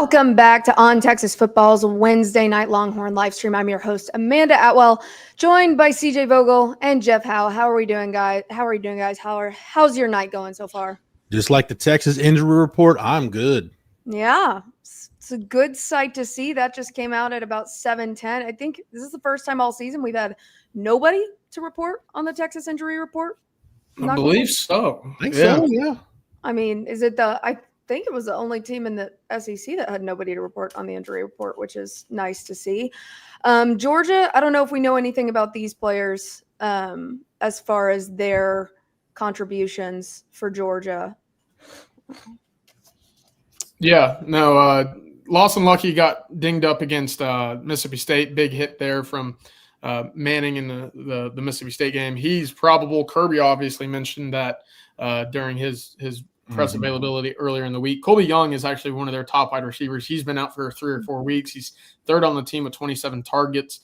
Welcome back to On Texas Football's Wednesday night Longhorn Livestream. I'm your host, Amanda Atwell, joined by CJ Vogel and Jeff Howe. How are we doing, guys? How's your night going so far? Just like the Texas injury report, I'm good. Yeah, it's a good sight to see. That just came out at about 7:10. I think this is the first time all season we've had nobody to report on the Texas injury report. I believe so. I think so, yeah. I mean, I think it was the only team in the SEC that had nobody to report on the injury report, which is nice to see. Georgia, I don't know if we know anything about these players as far as their contributions for Georgia. Yeah, no, Lawson Lucky got dinged up against Mississippi State. Big hit there from Manning in the Mississippi State game. He's probable. Kirby obviously mentioned that during his press availability earlier in the week. Colby Young is actually one of their top wide receivers. He's been out for 3 or 4 weeks. He's third on the team with 27 targets.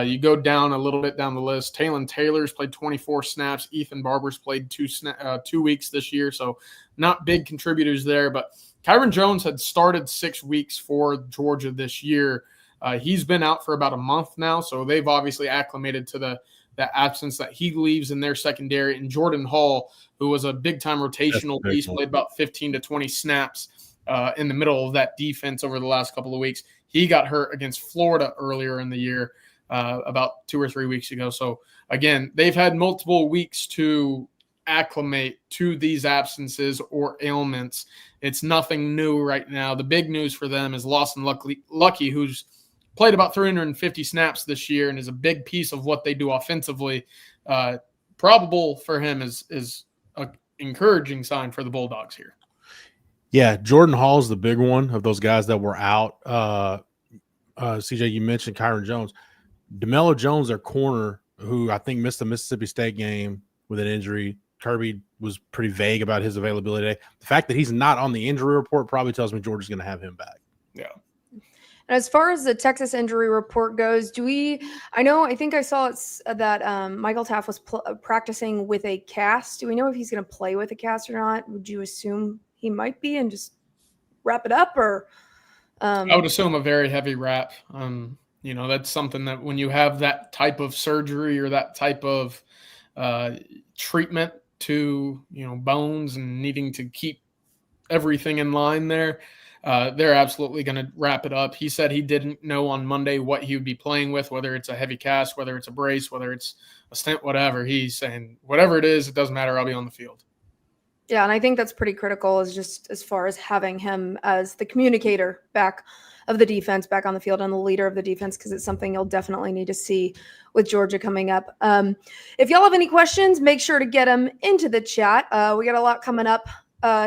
You go down a little bit down the list. Talon Taylor's played 24 snaps. Ethan Barber's played 2 weeks this year, so not big contributors there. But Kyron Jones had started 6 weeks for Georgia this year. He's been out for about a month now, so they've obviously acclimated to the absence that he leaves in their secondary. And Jordan Hall, who was a big-time rotational piece, played about 15 to 20 snaps in the middle of that defense over the last couple of weeks. He got hurt against Florida earlier in the year, about 2 or 3 weeks ago. So, again, they've had multiple weeks to acclimate to these absences or ailments. It's nothing new right now. The big news for them is Lawson Lucky, who's played about 350 snaps this year and is a big piece of what they do offensively. Probable for him is an encouraging sign for the Bulldogs here. Yeah, Jordan Hall's the big one of those guys that were out. CJ, you mentioned Kyron Jones. DeMello Jones, their corner, who I think missed the Mississippi State game with an injury. Kirby was pretty vague about his availability. The fact that he's not on the injury report probably tells me Georgia's going to have him back. Yeah. And as far as the Texas injury report goes, I think I saw that Michael Taft was practicing with a cast. Do we know if he's going to play with a cast or not? Would you assume he might be and just wrap it up? Or I would assume a very heavy wrap. That's something that when you have that type of surgery or that type of treatment to, bones and needing to keep everything in line there, they're absolutely going to wrap it up. He said he didn't know on Monday what he would be playing with, whether it's a heavy cast, whether it's a brace, whether it's a stent, whatever. He's saying whatever it is, it doesn't matter. I'll be on the field. Yeah, and I think that's pretty critical as far as having him as the communicator back of the defense, back on the field, and the leader of the defense, because it's something you'll definitely need to see with Georgia coming up. If y'all have any questions, make sure to get them into the chat. We got a lot coming up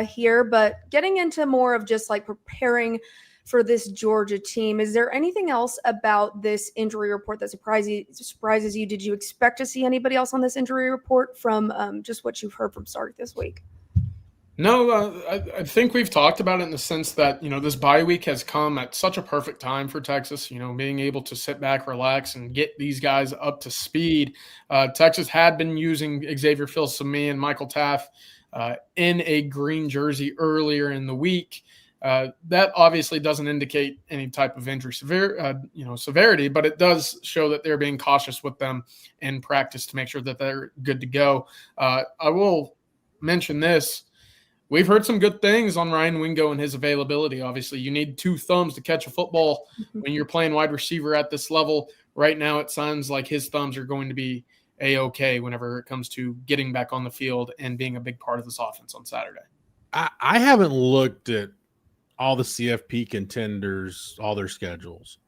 here, but getting into more of just like preparing for this Georgia team, is there anything else about this injury report that surprises you? Did you expect to see anybody else on this injury report from just what you've heard from Sark this week? No, I think we've talked about it in the sense that, this bye week has come at such a perfect time for Texas, being able to sit back, relax, and get these guys up to speed. Texas had been using Xavier Phil-Sami and Michael Taft in a green jersey earlier in the week. That obviously doesn't indicate any type of injury severity, but it does show that they're being cautious with them in practice to make sure that they're good to go. I will mention this. We've heard some good things on Ryan Wingo and his availability. Obviously, you need 2 thumbs to catch a football when you're playing wide receiver at this level. Right now, it sounds like his thumbs are going to be A-OK whenever it comes to getting back on the field and being a big part of this offense on Saturday. I haven't looked at all the CFP contenders, all their schedules.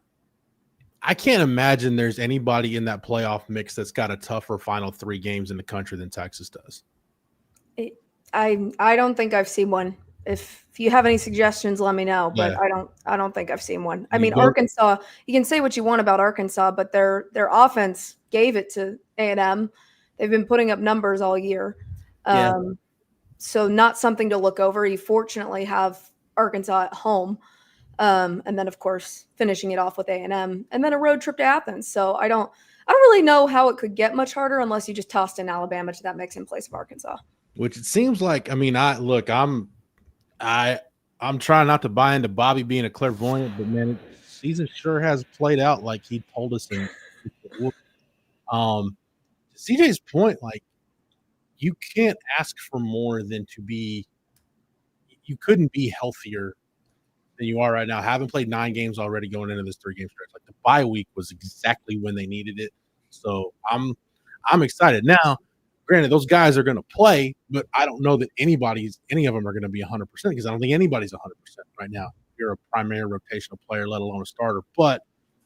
I can't imagine there's anybody in that playoff mix that's got a tougher final 3 games in the country than Texas does. I don't think I've seen one. If you have any suggestions, let me know. But yeah. I don't think I've seen one. I mean, Arkansas. You can say what you want about Arkansas, but their offense gave it to A&M. They've been putting up numbers all year, so not something to look over. You fortunately have Arkansas at home, and then of course finishing it off with A&M, and then a road trip to Athens. So I don't really know how it could get much harder unless you just tossed in Alabama to that mix in place of Arkansas. Which it seems like, I I'm trying not to buy into Bobby being a clairvoyant, but man, season sure has played out like he told us in. Um, to CJ's point, like you can't ask for more than to be. You couldn't be healthier than you are right now. Haven't played 9 games already going into this 3-game stretch. Like the bye week was exactly when they needed it. So I'm excited. Now, granted, those guys are going to play, but I don't know that any of them are going to be 100% because I don't think anybody's 100% right now. You're a primary rotational player, let alone a starter. But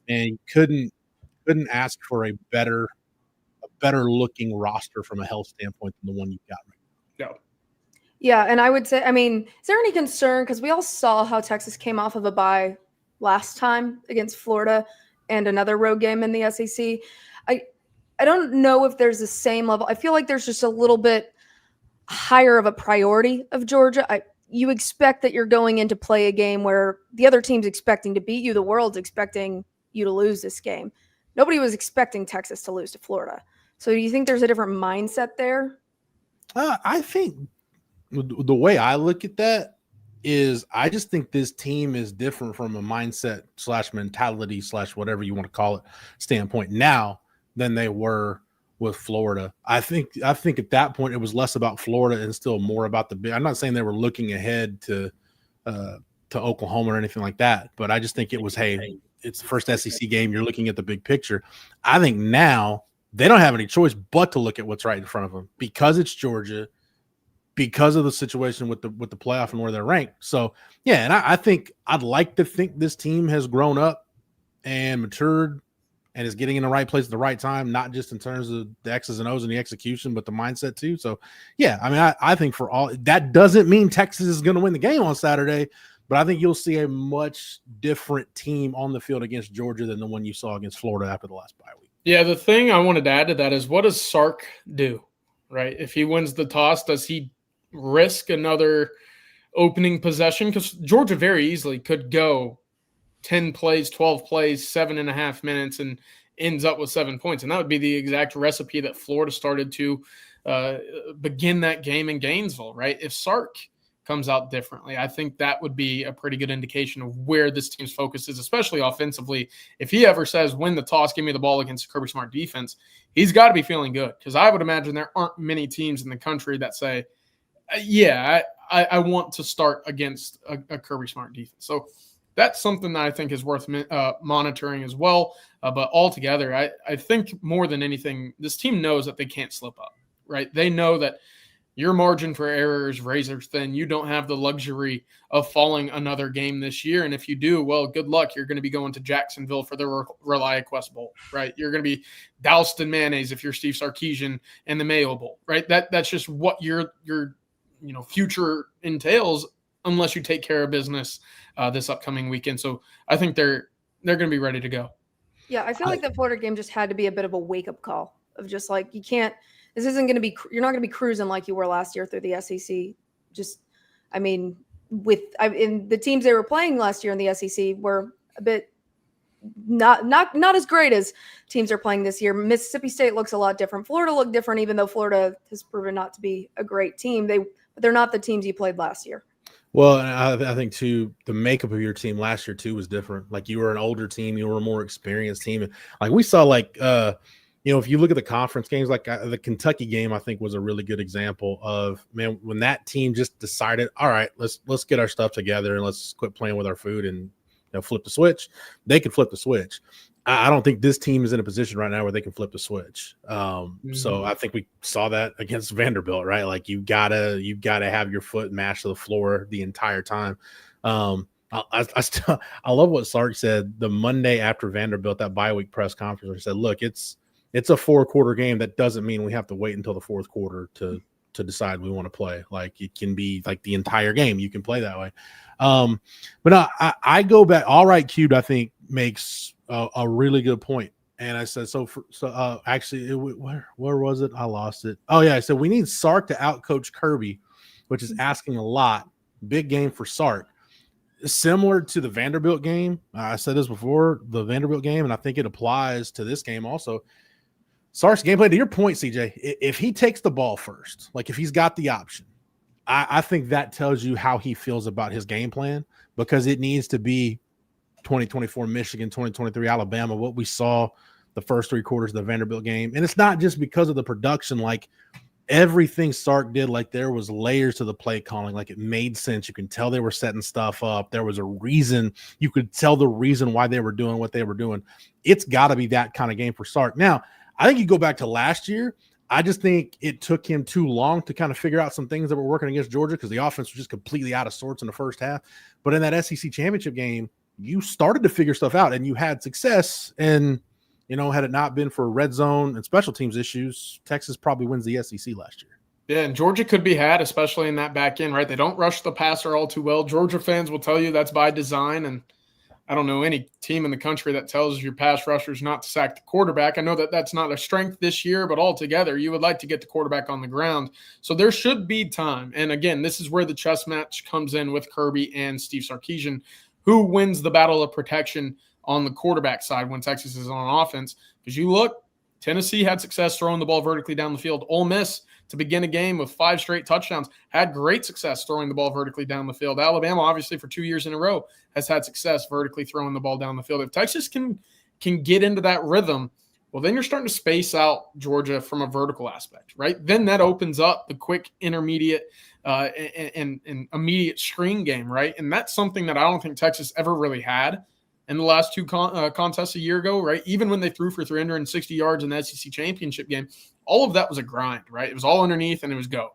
man, you couldn't ask for a better looking roster from a health standpoint than the one you've got right now. No. Yeah, and I would say, I mean, is there any concern? Because we all saw how Texas came off of a bye last time against Florida and another road game in the SEC. I don't know if there's the same level. I feel like there's just a little bit higher of a priority of Georgia. You expect that you're going in to play a game where the other team's expecting to beat you. The world's expecting you to lose this game. Nobody was expecting Texas to lose to Florida. So do you think there's a different mindset there? I think the way I look at that is I just think this team is different from a mindset / mentality / whatever you want to call it standpoint now than they were with Florida. I think at that point it was less about Florida and still more about I'm not saying they were looking ahead to Oklahoma or anything like that, but I just think it was, hey, it's the first SEC game. You're looking at the big picture. I think now they don't have any choice but to look at what's right in front of them because it's Georgia, because of the situation with the playoff and where they're ranked. So yeah, and I think I'd like to think this team has grown up and matured and is getting in the right place at the right time, not just in terms of the X's and O's and the execution, but the mindset too. So yeah, I mean, I think for all that doesn't mean Texas is going to win the game on Saturday, but I think you'll see a much different team on the field against Georgia than the one you saw against Florida after the last bye week. Yeah, the thing I wanted to add to that is what does Sark do, right? If he wins the toss, does he risk another opening possession? Because Georgia very easily could go 10 plays, 12 plays, 7.5 minutes, and ends up with 7 points. And that would be the exact recipe that Florida started to begin that game in Gainesville, right? If Sark comes out differently, I think that would be a pretty good indication of where this team's focus is, especially offensively. If he ever says, win the toss, give me the ball against a Kirby Smart defense, he's got to be feeling good, because I would imagine there aren't many teams in the country that say, yeah, I want to start against a Kirby Smart defense. So that's something that I think is worth monitoring as well. But altogether, I think more than anything, this team knows that they can't slip up, right? They know that your margin for error is razor thin. You don't have the luxury of falling another game this year. And if you do, well, good luck. You're going to be going to Jacksonville for the ReliaQuest Bowl, right? You're going to be doused in mayonnaise if you're Steve Sarkisian and the Mayo Bowl, right? That's just what your future entails unless you take care of business this upcoming weekend. So I think they're going to be ready to go. Yeah, I feel like the Florida game just had to be a bit of a wake-up call of just like, you can't – this isn't going to be – you're not going to be cruising like you were last year through the SEC. Just, I mean, in the teams they were playing last year in the SEC were a bit not as great as teams are playing this year. Mississippi State looks a lot different. Florida looked different, even though Florida has proven not to be a great team. They're not the teams you played last year. Well, and I think too, the makeup of your team last year too was different. Like you were an older team, you were a more experienced team. Like we saw, like if you look at the conference games, like the Kentucky game, I think was a really good example of, man, when that team just decided, all right, let's get our stuff together and let's quit playing with our food and flip the switch. They could flip the switch. I don't think this team is in a position right now where they can flip the switch. So I think we saw that against Vanderbilt, right? Like you gotta have your foot mashed to the floor the entire time. I love what Sark said the Monday after Vanderbilt, that bye week press conference, where he said, look, it's a 4-quarter game. That doesn't mean we have to wait until the fourth quarter to decide we want to play. Like it can be like the entire game. You can play that way. But I go back. All right, Cubed, I think makes a really good point. And I said, actually, where was it? I lost it. Oh yeah. I said, we need Sark to outcoach Kirby, which is asking a lot. Big game for Sark. Similar to the Vanderbilt game. I said this before, the Vanderbilt game, and I think it applies to this game also. Sark's gameplay, to your point, CJ, if he takes the ball first, like if he's got the option, I think that tells you how he feels about his game plan, because it needs to be 2024 Michigan, 2023 Alabama, what we saw the first 3 quarters of the Vanderbilt game. And it's not just because of the production. Like, everything Sark did, like, there was layers to the play calling. Like, it made sense. You can tell they were setting stuff up. There was a reason. You could tell the reason why they were doing what they were doing. It's got to be that kind of game for Sark. Now, I think you go back to last year. I just think it took him too long to kind of figure out some things that were working against Georgia, because the offense was just completely out of sorts in the first half. But in that SEC championship game, you started to figure stuff out and you had success. And, you know, had it not been for red zone and special teams issues, Texas probably wins the SEC last year. Yeah, and Georgia could be had, especially in that back end, right? They don't rush the passer all too well. Georgia fans will tell you that's by design, and I don't know any team in the country that tells your pass rushers not to sack the quarterback. I know that that's not a strength this year, but altogether, you would like to get the quarterback on the ground. So there should be time. And again, this is where the chess match comes in with Kirby and Steve Sarkisian. Who wins the battle of protection on the quarterback side when Texas is on offense? Because you look, Tennessee had success throwing the ball vertically down the field. Ole Miss, to begin a game with 5 straight touchdowns, had great success throwing the ball vertically down the field. Alabama, obviously, for 2 years in a row, has had success vertically throwing the ball down the field. If Texas can get into that rhythm, well, then you're starting to space out Georgia from a vertical aspect, right? Then that opens up the quick intermediate and immediate screen game, right? And that's something that I don't think Texas ever really had in the last 2 contests a year ago, right? Even when they threw for 360 yards in the SEC championship game, all of that was a grind, right? It was all underneath and it was go.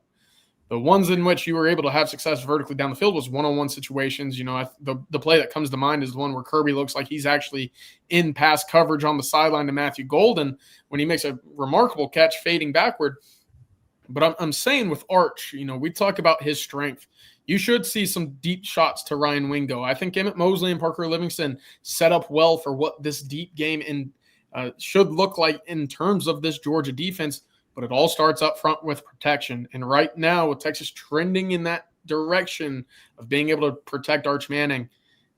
The ones in which you were able to have success vertically down the field was one-on-one situations. You know, the play that comes to mind is the one where Kirby looks like he's actually in pass coverage on the sideline to Matthew Golden when he makes a remarkable catch fading backward. But I'm saying with Arch, you know, we talk about his strength. You should see some deep shots to Ryan Wingo. I think Emmett Mosley and Parker Livingston set up well for what this deep game should look like in terms of this Georgia defense. But it all starts up front with protection. And right now, with Texas trending in that direction of being able to protect Arch Manning,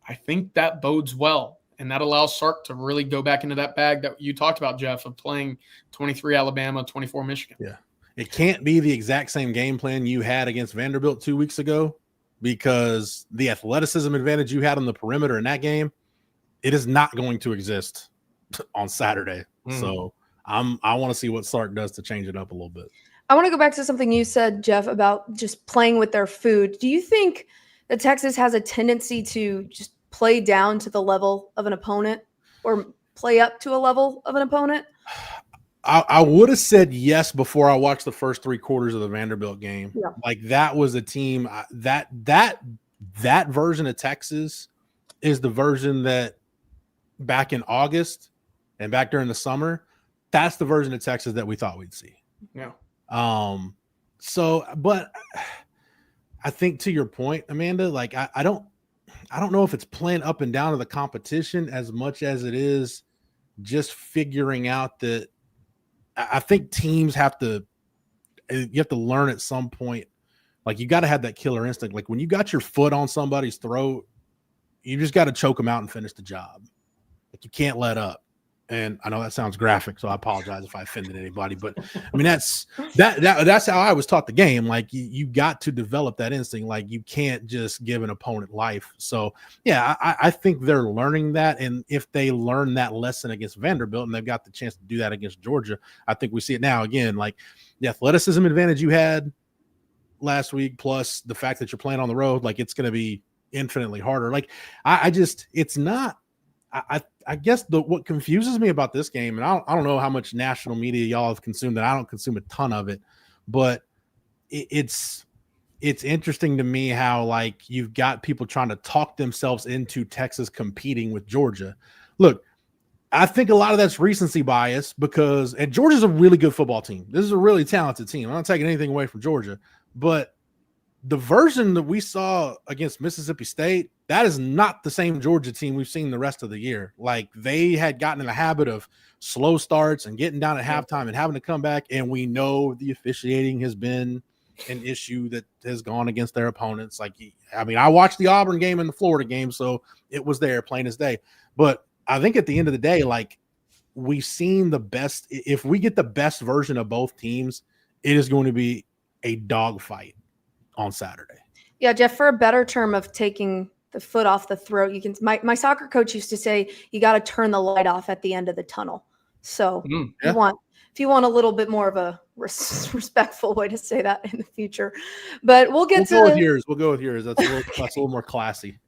I think that bodes well. And that allows Sark to really go back into that bag that you talked about, Jeff, of playing 23 Alabama, 24 Michigan. Yeah. It can't be the exact same game plan you had against Vanderbilt 2 weeks ago, because the athleticism advantage you had on the perimeter in that game, it is not going to exist on Saturday. So I want to see what Sark does to change it up a little bit. I want to go back to something you said, Jeff, about just playing with their food. Do you think that Texas has a tendency to just play down to the level of an opponent or play up to a level of an opponent? I would have said yes before I watched the first 3 quarters of the Vanderbilt game. Yeah. Like, that was a team that version of Texas is the version that back in August and back during the summer, that's the version of Texas that we thought we'd see. Yeah. So, but I think to your point, Amanda, like, I don't know if it's playing up and down to the competition as much as it is just figuring out that I think teams you have to learn at some point, like, you got to have that killer instinct. Like, when you got your foot on somebody's throat, you just got to choke them out and finish the job. Like, you can't let up. And I know that sounds graphic, so I apologize if I offended anybody. But I mean, that's how I was taught the game. Like, you got to develop that instinct. Like, you can't just give an opponent life. So yeah, I think they're learning that. And if they learn that lesson against Vanderbilt and they've got the chance to do that against Georgia, I think we see it now again. Like, the athleticism advantage you had last week, plus the fact that you're playing on the road, like, it's going to be infinitely harder. Like, it's not. I guess what confuses me about this game, and I don't know how much national media y'all have consumed, and I don't consume a ton of it, but it's interesting to me how, like, you've got people trying to talk themselves into Texas competing with Georgia. Look, I think a lot of that's recency bias, and Georgia's a really good football team. This is a really talented team. I'm not taking anything away from Georgia, but the version that we saw against Mississippi State, that is not the same Georgia team we've seen the rest of the year. Like, they had gotten in the habit of slow starts and getting down at halftime and having to come back. And we know the officiating has been an issue that has gone against their opponents. Like, I watched the Auburn game and the Florida game, so it was there plain as day. But I think at the end of the day, like, we've seen the best. If we get the best version of both teams, it is going to be a dogfight. on Saturday. Yeah, Jeff, for a better term of taking the foot off the throat, you can. My soccer coach used to say you got to turn the light off at the end of the tunnel. So if you want a little bit more of a respectful way to say that in the future, but we'll go with yours. We'll go with yours. That's a little more classy.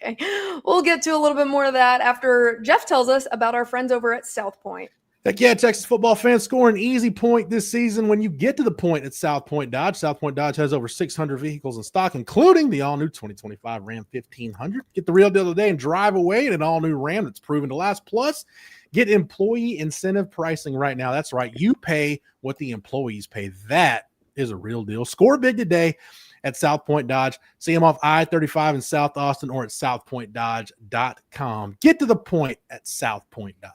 Okay, we'll get to a little bit more of that after Jeff tells us about our friends over at South Point. Heck yeah, Texas football fans score an easy point this season when you get to the point at South Point Dodge. South Point Dodge has over 600 vehicles in stock, including the all-new 2025 Ram 1500. Get the real deal today and drive away in an all-new Ram that's proven to last. Plus, get employee incentive pricing right now. That's right. You pay what the employees pay. That is a real deal. Score big today at South Point Dodge. See them off I-35 in South Austin or at southpointdodge.com. Get to the point at South Point Dodge.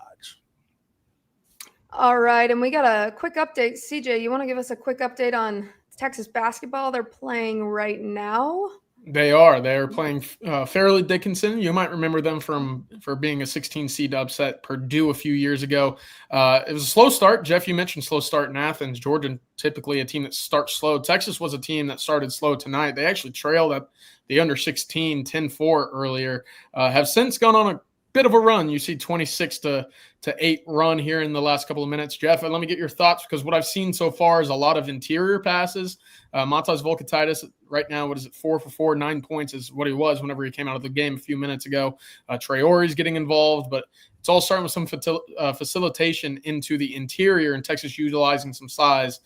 All right, and we got a quick update. CJ, you want to give us a quick update on Texas basketball? They're playing right now. They are playing Fairleigh Dickinson. You might remember them for being a 16 seed upset Purdue a few years ago. It was a slow start. Jeff, you mentioned slow start in Athens. Georgia, typically a team that starts slow. Texas was a team that started slow tonight. They actually trailed at the under 16, 10-4 earlier. Have since gone on a bit of a run. You see 26-8 run here in the last couple of minutes. Jeff, let me get your thoughts, because what I've seen so far is a lot of interior passes. Matas Volkatitis right now, 4 for 4, 9 points is what he was whenever he came out of the game a few minutes ago. Traore's getting involved, but it's all starting with some facilitation into the interior, and Texas utilizing some size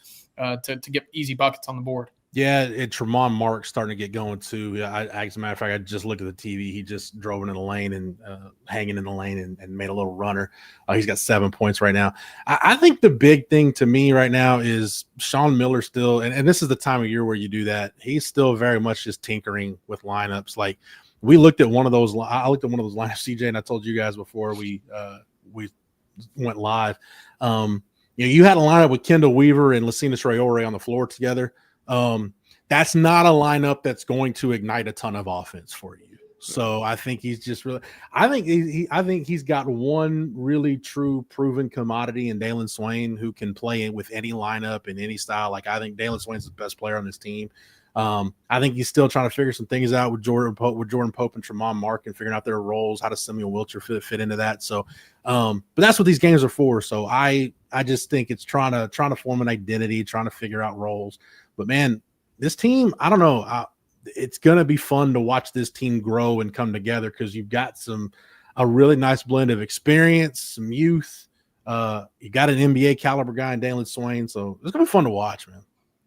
to get easy buckets on the board. Yeah, Tremont Mark's starting to get going too. Yeah, as a matter of fact, I just looked at the TV. He just drove into the lane and hanging in the lane and made a little runner. He's got 7 points right now. I think the big thing to me right now is Sean Miller still, and this is the time of year where you do that. He's still very much just tinkering with lineups. Like we looked at one of those. I looked at one of those lineups, CJ, and I told you guys before we went live. You had a lineup with Kendall Weaver and Lucina Traore on the floor together. That's not a lineup that's going to ignite a ton of offense for you. So I think he's just really, I think he's got one really true proven commodity in Dalen Swain, who can play with any lineup in any style. Like I think Dalen Swain's the best player on this team. I think he's still trying to figure some things out with Jordan Pope and Tremont Mark and figuring out their roles. How does Samuel Wilcher fit into that? So, but that's what these games are for. So I just think it's trying to form an identity, trying to figure out roles. But man, this team, I don't know. It's going to be fun to watch this team grow and come together, because you've got a really nice blend of experience, some youth. You got an NBA caliber guy in Dalen Swain. So it's going to be fun to watch, man.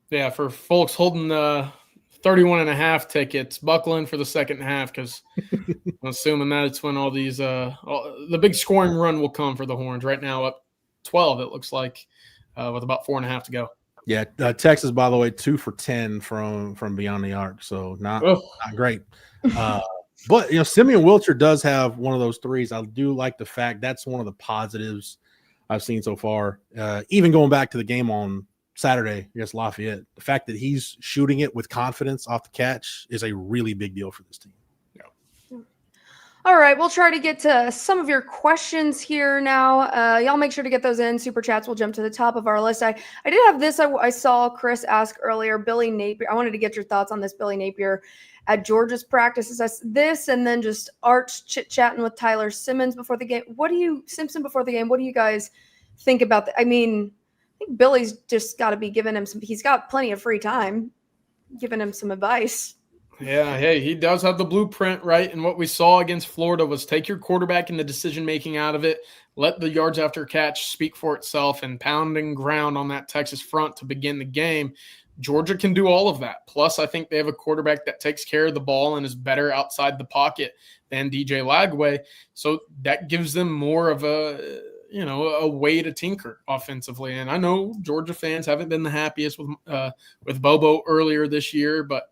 Yeah, for folks holding 31.5 tickets, buckle in for the second half, because I'm assuming that's when all these the big scoring run will come for the Horns. Right now up 12, it looks like, with about 4.5 to go. Yeah, Texas, by the way, 2 for 10 from beyond the arc, so not great. But Simeon Wilcher does have one of those threes. I do like the fact that's one of the positives I've seen so far. Even going back to the game on Saturday against Lafayette, the fact that he's shooting it with confidence off the catch is a really big deal for this team. All right, we'll try to get to some of your questions here now. Y'all make sure to get those in. Super chats will jump to the top of our list. I did have this. I saw Chris ask earlier, Billy Napier. I wanted to get your thoughts on this. Billy Napier at Georgia's practices. This, and then just Arch chit-chatting with Tyler Simmons before the game. Simpson before the game, what do you guys think about that? I mean, I think Billy's just got to be giving him he's got plenty of free time, giving him some advice. Yeah, hey, he does have the blueprint, right? And what we saw against Florida was take your quarterback and the decision-making out of it, let the yards after catch speak for itself, and pounding ground on that Texas front to begin the game. Georgia can do all of that. Plus, I think they have a quarterback that takes care of the ball and is better outside the pocket than DJ Lagway. So that gives them more of a way to tinker offensively. And I know Georgia fans haven't been the happiest with Bobo earlier this year, but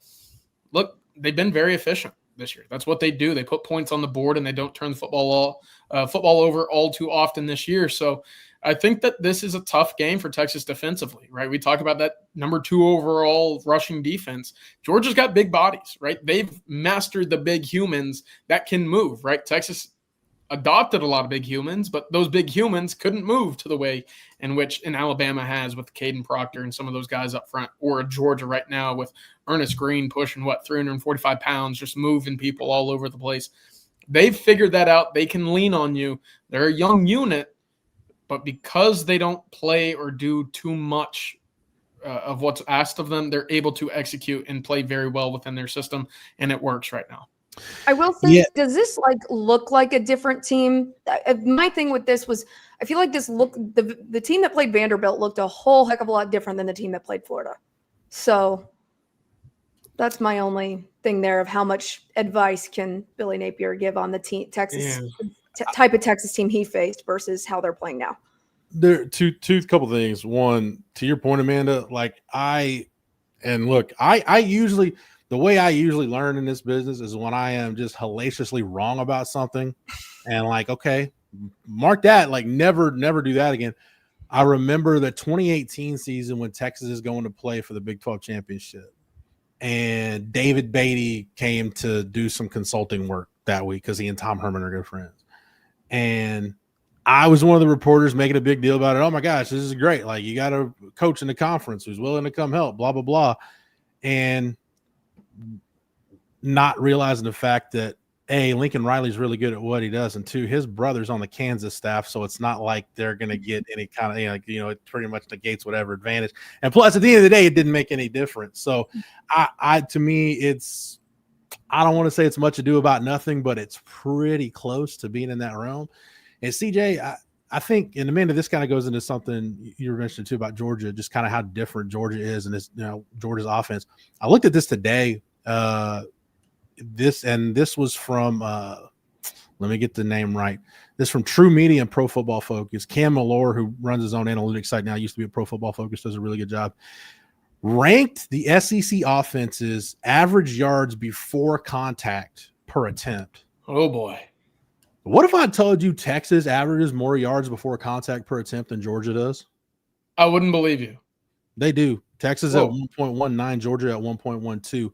look, they've been very efficient this year. That's what they do. They put points on the board, and they don't turn the football over all too often this year. So I think that this is a tough game for Texas defensively, right? We talk about that number 2 overall rushing defense. Georgia's got big bodies, right? They've mastered the big humans that can move, right? Texas adopted a lot of big humans, but those big humans couldn't move to the way in which in Alabama has with Caden Proctor and some of those guys up front, or Georgia right now with Ernest Green pushing 345 pounds, just moving people all over the place. They've figured that out. They can lean on you. They're a young unit, but because they don't play or do too much of what's asked of them, they're able to execute and play very well within their system, and it works right now. I will say, does this look like a different team? My thing with this was, I feel like the team that played Vanderbilt looked a whole heck of a lot different than the team that played Florida. So that's my only thing there of how much advice can Billy Napier give on the team, type of Texas team he faced versus how they're playing now. There two couple things. One, to your point, Amanda, the way I usually learn in this business is when I am just hellaciously wrong about something and okay, mark that, never do that again. I remember the 2018 season when Texas is going to play for the Big 12 championship, and David Beatty came to do some consulting work that week because he and Tom Herman are good friends. And I was one of the reporters making a big deal about it. Oh my gosh, this is great. You got a coach in the conference who's willing to come help, blah, blah, blah. And not realizing the fact that A, Lincoln Riley's really good at what he does, and two, his brother's on the Kansas staff, so it's not like they're going to get any kind of, it pretty much negates whatever advantage. And plus, at the end of the day, it didn't make any difference. So, to me, I don't want to say it's much ado about nothing, but it's pretty close to being in that realm. And CJ, I think, and Amanda, this kind of goes into something you were mentioning too about Georgia, just kind of how different Georgia is and this, Georgia's offense. I looked at this today. This was from let me get the name right. This from True Media and Pro Football Focus. Cam Malore, who runs his own analytics site now, used to be at Pro Football Focus, does a really good job. Ranked the SEC offenses average yards before contact per attempt. Oh boy. What if I told you Texas averages more yards before contact per attempt than Georgia does? I wouldn't believe you. They do. Texas at 1.19, Georgia at 1.12.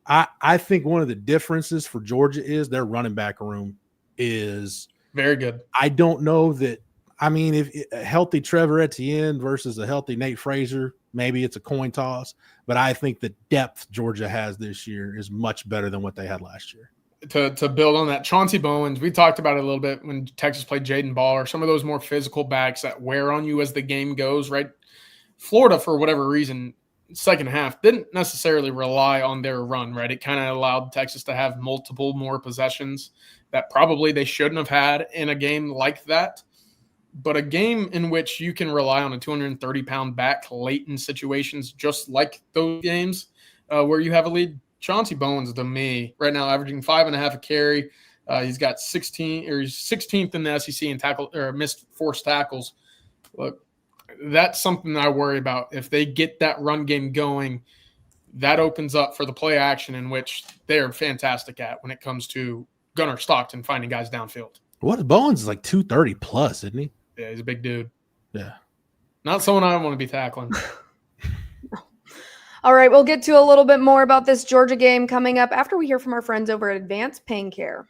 I think one of the differences for Georgia is their running back room is very good. I don't know that. I mean, if a healthy Trevor Etienne versus a healthy Nate Frazier, maybe it's a coin toss. But I think the depth Georgia has this year is much better than what they had last year. To build on that, Chauncey Bowens, we talked about it a little bit when Texas played Jaden Ball, or some of those more physical backs that wear on you as the game goes, right? Florida, for whatever reason, second half, didn't necessarily rely on their run, right? It kind of allowed Texas to have multiple more possessions that probably they shouldn't have had in a game like that. But a game in which you can rely on a 230-pound back late in situations, just like those games where you have a lead. Chauncey Bowens, to me, right now, averaging 5.5 a carry. He's got 16th in the SEC in tackle or missed forced tackles. Look, that's something I worry about. If they get that run game going, that opens up for the play action, in which they're fantastic at when it comes to Gunnar Stockton finding guys downfield. What Bowens is 230 plus, isn't he? Yeah, he's a big dude. Yeah. Not someone I want to be tackling. All right, we'll get to a little bit more about this Georgia game coming up after we hear from our friends over at Advanced Pain Care.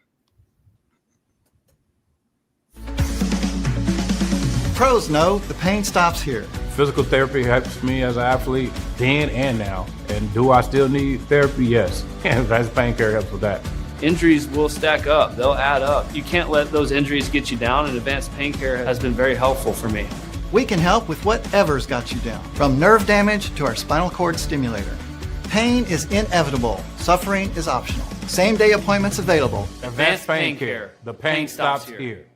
Pros know the pain stops here. Physical therapy helps me as an athlete then and now. And do I still need therapy? Yes. And Advanced Pain Care helps with that. Injuries will stack up. They'll add up. You can't let those injuries get you down, and Advanced Pain Care has been very helpful for me. We can help with whatever's got you down, from nerve damage to our spinal cord stimulator. Pain is inevitable. Suffering is optional. Same-day appointments available. Advanced Pain Care. The pain stops here.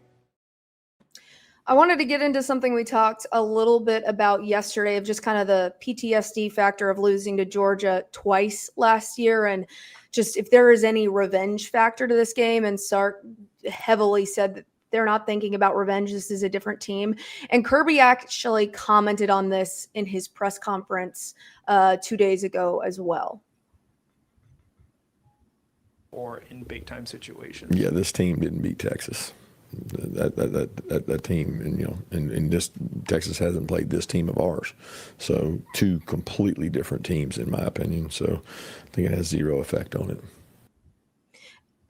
I wanted to get into something we talked a little bit about yesterday, of just kind of the PTSD factor of losing to Georgia twice last year, and just if there is any revenge factor to this game. And Sark heavily said that they're not thinking about revenge. This is a different team. And Kirby actually commented on this in his press conference 2 days ago as well. Or in big time situations. Yeah, this team didn't beat Texas. That team, and this Texas hasn't played this team of ours. So two completely different teams, in my opinion. So I think it has zero effect on it.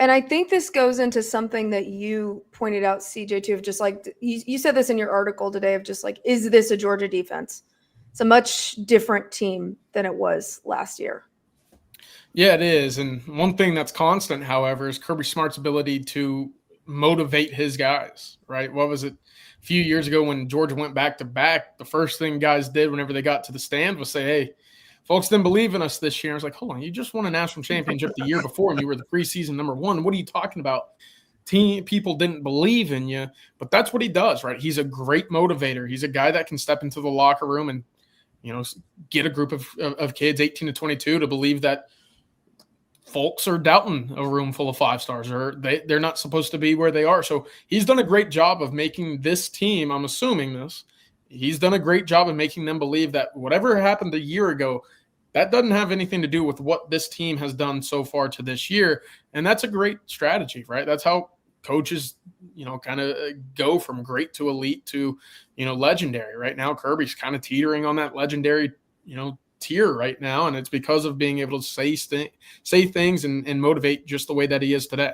And I think this goes into something that you pointed out, CJ, too, of just like, you said this in your article today of just like, is this a Georgia defense? It's a much different team than it was last year. Yeah, it is. And one thing that's constant, however, is Kirby Smart's ability to motivate his guys, right? What was it? A few years ago when Georgia went back to back, the first thing guys did whenever they got to the stand was say, hey, folks didn't believe in us this year. I was like, hold on, you just won a national championship the year before and you were the preseason number one. What are you talking about? People didn't believe in you, but that's what he does, right? He's a great motivator. He's a guy that can step into the locker room and, get a group of kids 18 to 22 to believe that folks are doubting a room full of 5-stars, or they're not supposed to be where they are. So he's done a great job of making this team, I'm assuming this, he's done a great job of making them believe that whatever happened a year ago, that doesn't have anything to do with what this team has done so far to this year. And that's a great strategy, right? That's how coaches, kind of go from great to elite to, legendary. Right now, Kirby's kind of teetering on that legendary, tier right now, and it's because of being able to say things and motivate just the way that he is today.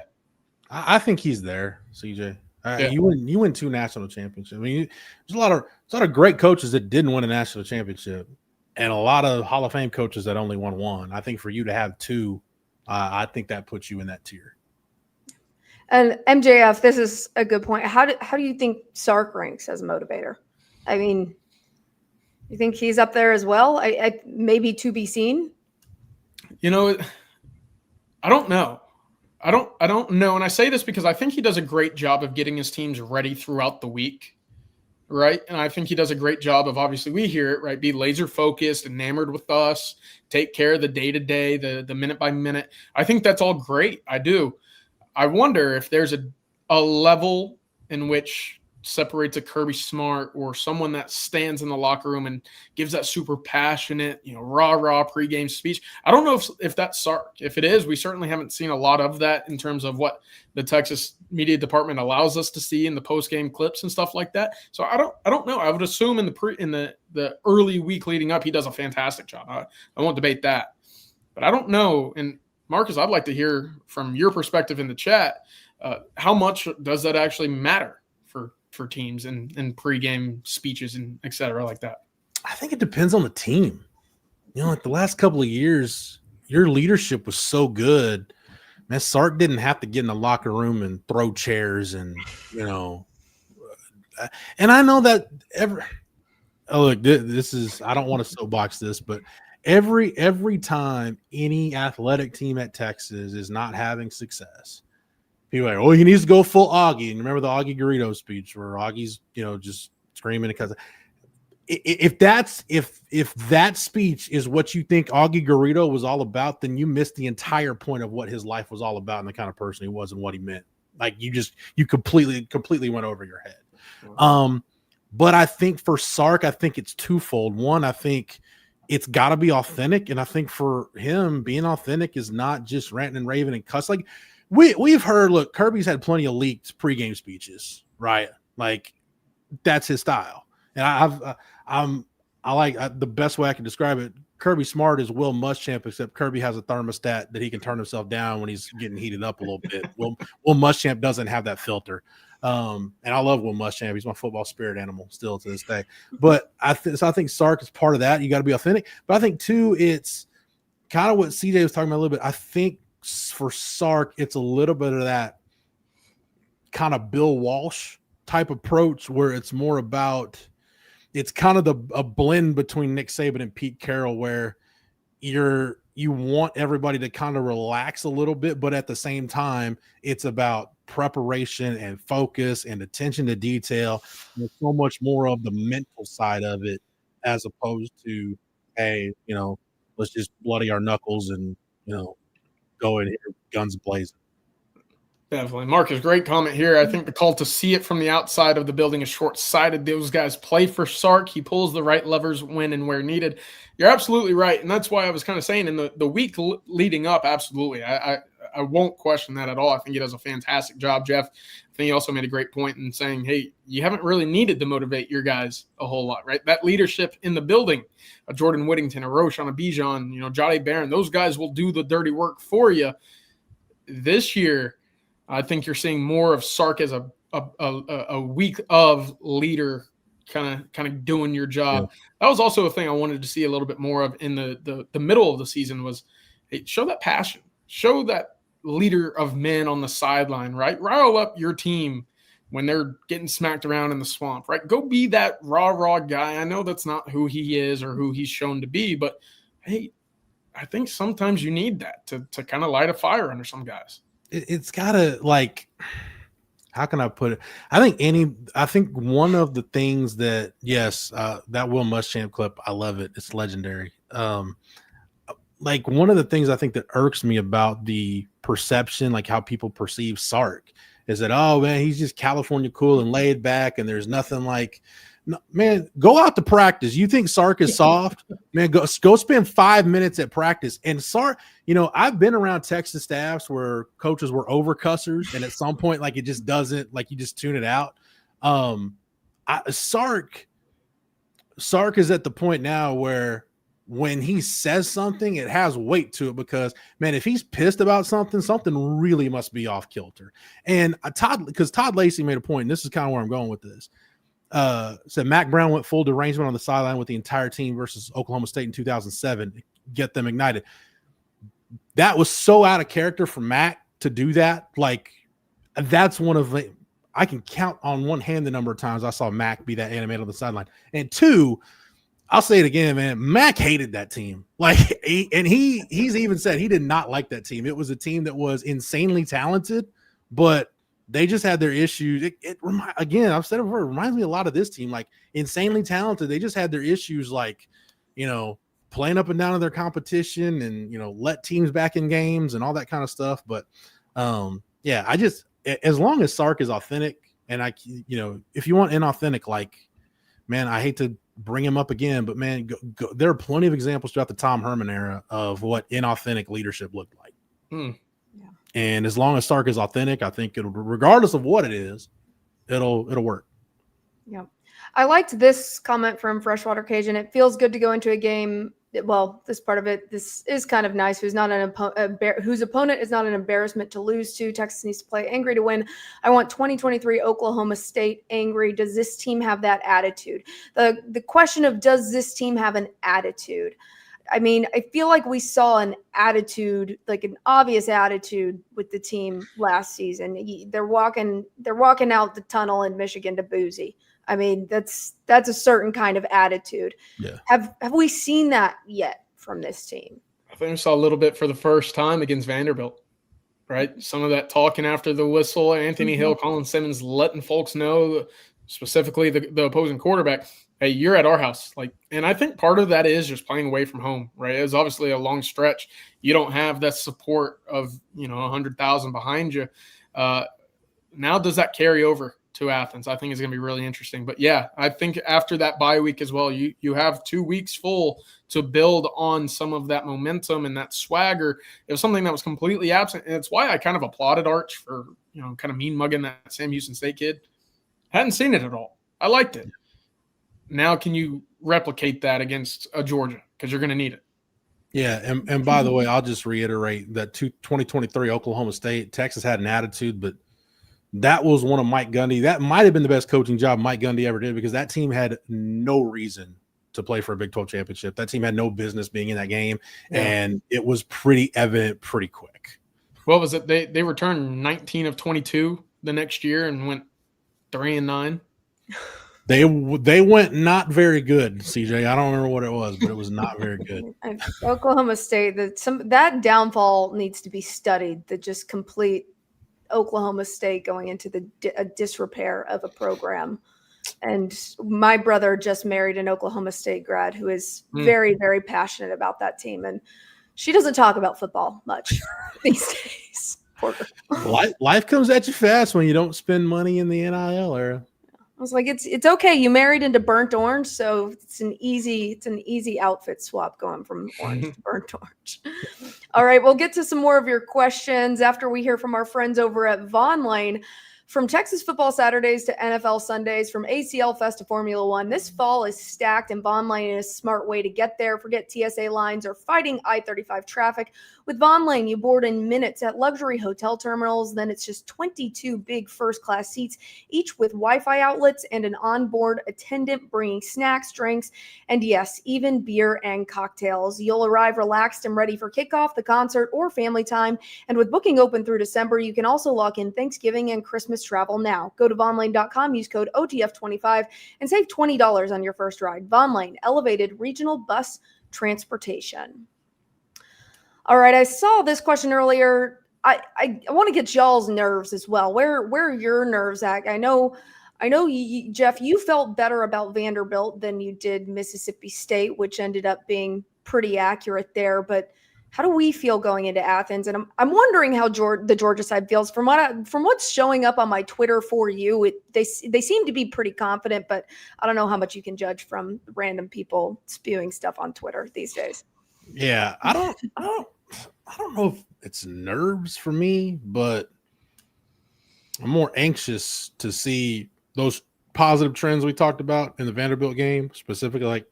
I think he's there, CJ. Yeah. You win 2 national championships. I mean, there's a lot of great coaches that didn't win a national championship, and a lot of Hall of Fame coaches that only won 1. I think for you to have 2, I think that puts you in that tier. And MJF, this is a good point. How do you think Sark ranks as a motivator? I mean, you think he's up there as well? I maybe to be seen. I don't know. I don't know. And I say this because I think he does a great job of getting his teams ready throughout the week. Right. And I think he does a great job of, obviously we hear it, right, be laser focused, enamored with us, take care of the day to day, the minute by minute. I think that's all great. I do. I wonder if there's a level in which separates a Kirby Smart or someone that stands in the locker room and gives that super passionate, rah pregame speech. I don't know if that's Sark. If it is, we certainly haven't seen a lot of that in terms of what the Texas media department allows us to see in the postgame clips and stuff like that. So I don't know. I would assume in the early week leading up, he does a fantastic job. I won't debate that, but I don't know. And Marcus, I'd like to hear from your perspective in the chat. How much does that actually matter for teams and pregame speeches and et cetera like that? I think it depends on the team. Like the last couple of years, your leadership was so good. Man, Sark didn't have to get in the locker room and throw chairs and, and I know that this is, I don't want to soapbox this, but every time any athletic team at Texas is not having success, people are like, oh, he needs to go full Augie. And remember the Augie Garrido speech where Augie's, just screaming because if that speech is what you think Augie Garrido was all about, then you missed the entire point of what his life was all about and the kind of person he was and what he meant. Like you completely went over your head. Mm-hmm. But I think for Sark, I think it's twofold. One, I think it's got to be authentic, and I think for him, being authentic is not just ranting and raving and cuss. Like we've heard, look, Kirby's had plenty of leaked pregame speeches, right? Like that's his style. And I like the best way I can describe it. Kirby Smart is Will Muschamp, except Kirby has a thermostat that he can turn himself down when he's getting heated up a little bit. Will Muschamp doesn't have that filter. And I love Will Muschamp. He's my football spirit animal still to this day. But I think Sark is part of that. You got to be authentic. But I think too, it's kind of what CJ was talking about a little bit. I think for Sark, it's a little bit of that kind of Bill Walsh type approach where it's more about, it's kind of a blend between Nick Saban and Pete Carroll, where you want everybody to kind of relax a little bit, but at the same time, it's about preparation and focus and attention to detail. There's so much more of the mental side of it as opposed to, hey, let's just bloody our knuckles and, go in here, guns blazing. Definitely. Marcus, great comment here. I think the call to see it from the outside of the building is short-sighted. Those guys play for Sark. He pulls the right levers when and where needed. You're absolutely right, and that's why I was kind of saying in the week leading up, absolutely. I won't question that at all. I think he does a fantastic job, Jeff. I think he also made a great point in saying, hey, you haven't really needed to motivate your guys a whole lot, right? That leadership in the building, a Jordan Whittington, a Roshan, a Bijan, Jahdae Barron, those guys will do the dirty work for you. This year, I think you're seeing more of Sark as a week of leader, kind of doing your job. Yeah. That was also a thing I wanted to see a little bit more of in the middle of the season was, hey, show that passion, show that leader of men on the sideline, right? Rile up your team when they're getting smacked around in the swamp, right? Go be that raw guy. I know that's not who he is or who he's shown to be, but hey, I think sometimes you need that to kind of light a fire under some guys. It's gotta, like, how can I put it? I think one of the things that, yes, that Will Muschamp clip, I love it. It's legendary. Like, one of the things I think that irks me about the perception, like how people perceive Sark, is that, oh man, he's just California cool and laid back, and there's nothing like, no, man, go out to practice. You think Sark is soft? Man, go spend 5 minutes at practice. And Sark, I've been around Texas staffs where coaches were over cussers, and at some point, like, it just doesn't, like, you just tune it out. Sark is at the point now where when he says something, it has weight to it, because, man, if he's pissed about something really must be off kilter. And Todd Lacey made a point, and this is kind of where I'm going with this. Said Mac Brown went full derangement on the sideline with the entire team versus Oklahoma State in 2007, get them ignited. That was so out of character for Mac to do that. Like, that's one of the, I can count on one hand the number of times I saw Mac be that animated on the sideline. And two, I'll say it again, man, Mac hated that team. Like, he's even said he did not like that team. It was a team that was insanely talented, but they just had their issues. Again, I've said it before, it reminds me a lot of this team, like, insanely talented. They just had their issues, like, playing up and down in their competition and, let teams back in games and all that kind of stuff. But yeah, as long as Sark is authentic, and if you want inauthentic, like, man, I hate to bring him up again, but man, go. There are plenty of examples throughout the Tom Herman era of what inauthentic leadership looked like. Yeah. And as long as Sark is authentic, I think regardless of what it is, it'll work. Yeah. I liked this comment from Freshwater Cajun. It feels good to go into a game. Well, this part of it, this is kind of nice. Whose opponent is not an embarrassment to lose to. Texas needs to play angry to win. I want 2023 Oklahoma State angry. Does this team have that attitude? The question of, does this team have an attitude? I mean, I feel like we saw an attitude, like an obvious attitude with the team last season. They're walking out the tunnel in Michigan to Boozy. I mean, that's a certain kind of attitude. Yeah. Have we seen that yet from this team? I think we saw a little bit for the first time against Vanderbilt, right? Some of that talking after the whistle, Anthony Hill, Colin Simmons letting folks know, specifically the opposing quarterback, hey, you're at our house. Like, and I think part of that is just playing away from home, right? It was obviously a long stretch. You don't have that support of, 100,000 behind you. Now, does that carry over to Athens? I think it's going to be really interesting. But yeah, I think after that bye week as well, you have 2 weeks full to build on some of that momentum and that swagger. It was something that was completely absent. And it's why I kind of applauded Arch for, kind of mean mugging that Sam Houston State kid. Hadn't seen it at all. I liked it. Now, can you replicate that against Georgia? Because you're going to need it. Yeah, and by the way, I'll just reiterate that 2023 Oklahoma State, Texas had an attitude, but that was one of Mike Gundy. That might have been the best coaching job Mike Gundy ever did, because that team had no reason to play for a Big 12 championship. That team had no business being in that game, and it was pretty evident pretty quick. What was it? They returned 19 of 22 the next year and went 3-9. They went not very good, CJ. I don't remember what it was, but it was not very good. Oklahoma State, that downfall needs to be studied. The just complete Oklahoma State going into a disrepair of a program. And my brother just married an Oklahoma State grad who is very, very passionate about that team. And she doesn't talk about football much these days. Life comes at you fast when you don't spend money in the NIL era. I was like, it's okay. You married into burnt orange, so it's an easy outfit swap going from orange to burnt orange. All right, we'll get to some more of your questions after we hear from our friends over at Von Lane. From Texas football Saturdays to NFL Sundays, from ACL Fest to Formula One, this fall is stacked, and Vonlane is a smart way to get there. Forget TSA lines or fighting I-35 traffic. With Vonlane, you board in minutes at luxury hotel terminals. Then it's just 22 big first-class seats, each with Wi-Fi outlets and an onboard attendant bringing snacks, drinks, and yes, even beer and cocktails. You'll arrive relaxed and ready for kickoff, the concert, or family time. And with booking open through December, you can also lock in Thanksgiving and Christmas travel now. Go to vonlane.com, use code OTF25, and save $20 on your first ride. Vonlane, elevated regional bus transportation. All right, I saw this question earlier. I want to get y'all's nerves as well. Where are your nerves at? I know, you, Jeff, you felt better about Vanderbilt than you did Mississippi State, which ended up being pretty accurate there. But how do we feel going into Athens? And I'm wondering how the Georgia side feels. From what's showing up on my Twitter for you, they seem to be pretty confident, but I don't know how much you can judge from random people spewing stuff on Twitter these days. Yeah, I don't know if it's nerves for me, but I'm more anxious to see those positive trends we talked about in the Vanderbilt game, specifically like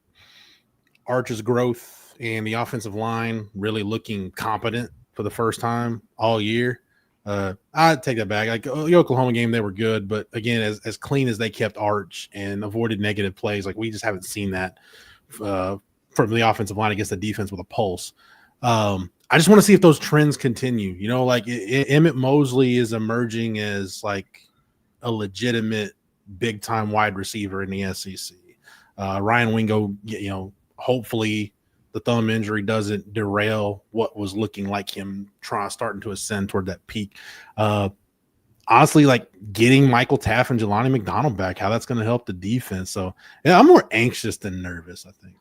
Arch's growth and the offensive line really looking competent for the first time all year. I'd take that back. Like the Oklahoma game, they were good, but again, as clean as they kept Arch and avoided negative plays, like we just haven't seen that from the offensive line against the defense with a pulse. I just want to see if those trends continue. You know, like Emmett Mosley is emerging as like a legitimate big time wide receiver in the SEC. Ryan Wingo, you know, hopefully the thumb injury doesn't derail what was looking like him starting to ascend toward that peak. Honestly, like getting Michael Taff and Jelani McDonald back, how that's going to help the defense. So yeah, I'm more anxious than nervous, I think.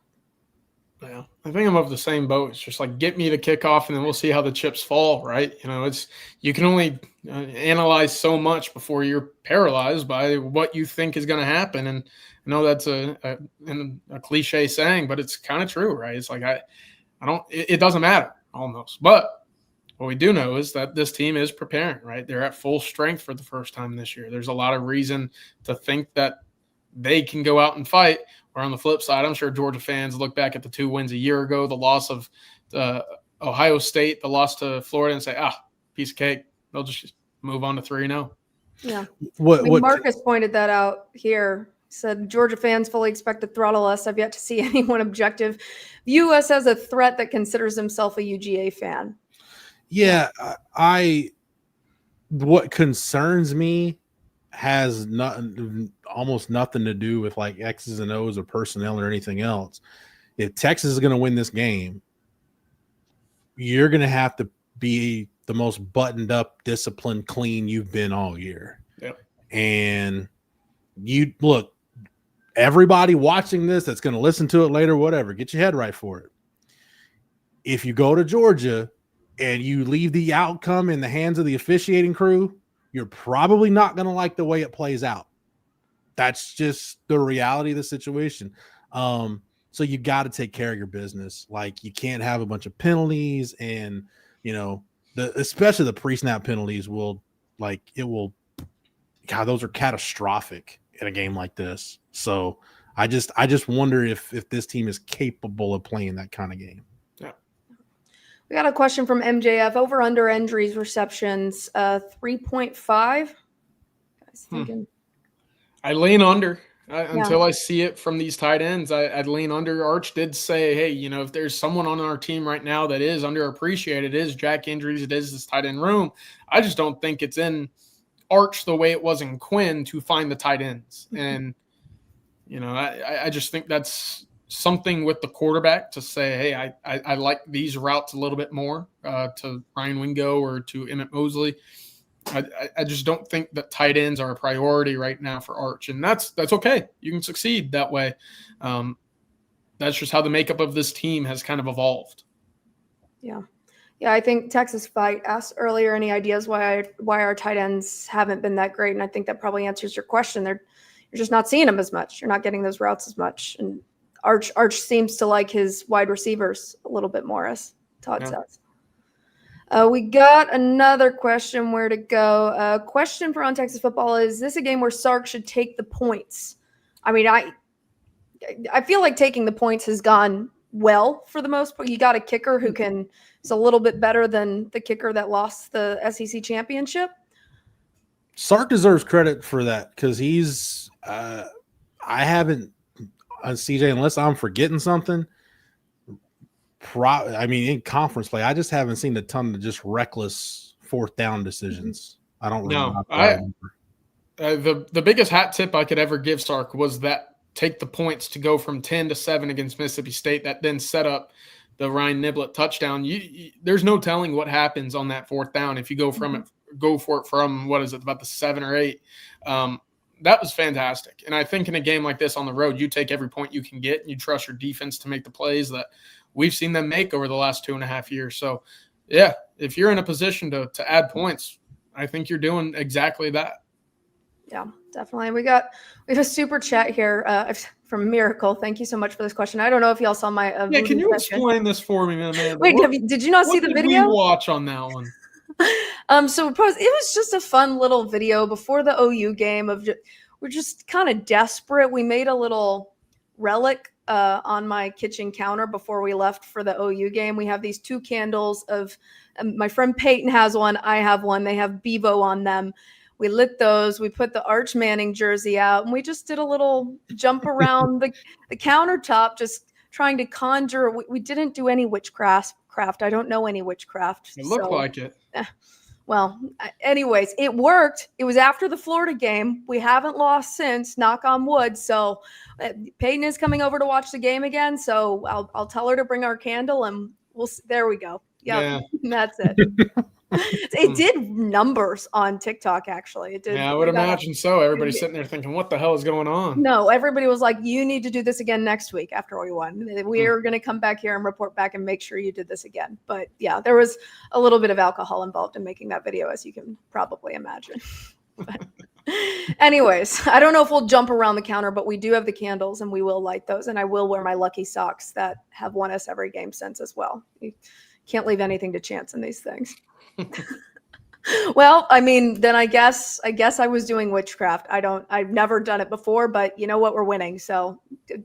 Yeah, I think I'm of the same boat. It's just like get me to kickoff, and then we'll see how the chips fall. Right? You know, you can only analyze so much before you're paralyzed by what you think is going to happen. And I know that's a cliche saying, but it's kind of true, right? It's like it doesn't matter almost. But what we do know is that this team is preparing. Right? They're at full strength for the first time this year. There's a lot of reason to think that they can go out and fight. Or on the flip side, I'm sure Georgia fans look back at the 2 wins a year ago, the loss of Ohio State, the loss to Florida, and say, piece of cake. They'll just move on to 3-0. Yeah. Marcus pointed that out here. Said Georgia fans fully expect to throttle us. I've yet to see anyone objective view us as a threat that considers himself a UGA fan. Yeah, what concerns me has almost nothing to do with like X's and O's or personnel or anything else. If Texas is going to win this game, you're going to have to be the most buttoned up, disciplined, clean you've been all year. Yep. And you look, everybody watching this that's going to listen to it later, whatever, get your head right for it. If you go to Georgia and you leave the outcome in the hands of the officiating crew, you're probably not going to like the way it plays out. That's just the reality of the situation. So you got to take care of your business. Like you can't have a bunch of penalties, and especially the pre-snap penalties God, those are catastrophic in a game like this. So I just wonder if this team is capable of playing that kind of game. We got a question from MJF. Over under injuries receptions, 3.5. Guys thinking. I lean under until I see it from these tight ends. I'd lean under. Arch did say, hey, if there's someone on our team right now that is underappreciated, it is Jack injuries, it is this tight end room. I just don't think it's in Arch the way it was in Quinn to find the tight ends. And, I just think that's something with the quarterback to say, hey, I like these routes a little bit more to Ryan Wingo or to Emmett Mosley. I just don't think that tight ends are a priority right now for Arch, and that's okay. You can succeed that way. That's just how the makeup of this team has kind of evolved. Yeah. I think Texas Fight asked earlier, any ideas why our tight ends haven't been that great, and I think that probably answers your question. You're just not seeing them as much. You're not getting those routes as much, and Arch seems to like his wide receivers a little bit more, as Todd says. We got another question. Where to go? Question for On Texas Football: is this a game where Sark should take the points? I mean, I feel like taking the points has gone well for the most part. You got a kicker who is a little bit better than the kicker that lost the SEC championship. Sark deserves credit for that because he's. I haven't, CJ, unless I'm forgetting something. In conference play, I just haven't seen a ton of just reckless fourth down decisions. I don't remember. The biggest hat tip I could ever give Sark was that take the points to go from 10-7 against Mississippi State. That then set up the Ryan Niblett touchdown. There's no telling what happens on that fourth down if you go for it from what is it, about the 7 or 8. That was fantastic. And I think in a game like this on the road, you take every point you can get and you trust your defense to make the plays that we've seen them make over the last 2.5 years. So, yeah, if you're in a position to add points, I think you're doing exactly that. Yeah, definitely. We have a super chat here from Miracle. Thank you so much for this question. I don't know if y'all saw my can you explain this for me, man? Wait, did you not see the video? What did we watch on that one? So it was just a fun little video before the OU game we're just kind of desperate. We made a little relic on my kitchen counter before we left for the OU game. We have these 2 candles of my friend Peyton has one. I have one. They have Bevo on them. We lit those. We put the Arch Manning jersey out, and we just did a little jump around the countertop, just trying to conjure. We didn't do any witchcraft. I don't know any witchcraft. It looked like it. Well, anyways, it worked. It was after the Florida game. We haven't lost since, knock on wood. So Peyton is coming over to watch the game again. So I'll tell her to bring our candle, and there we go. Yep, yeah, that's it. It did numbers on TikTok, actually. It did. Yeah, I would imagine so. Everybody's sitting there thinking, what the hell is going on? No, everybody was like, you need to do this again next week after we won. We're going to come back here and report back and make sure you did this again. But yeah, there was a little bit of alcohol involved in making that video, as you can probably imagine. But anyways, I don't know if we'll jump around the counter, but we do have the candles and we will light those. And I will wear my lucky socks that have won us every game since as well. You can't leave anything to chance in these things. Well, I mean, then I guess I was doing witchcraft. I've never done it before, but you know what? We're winning. So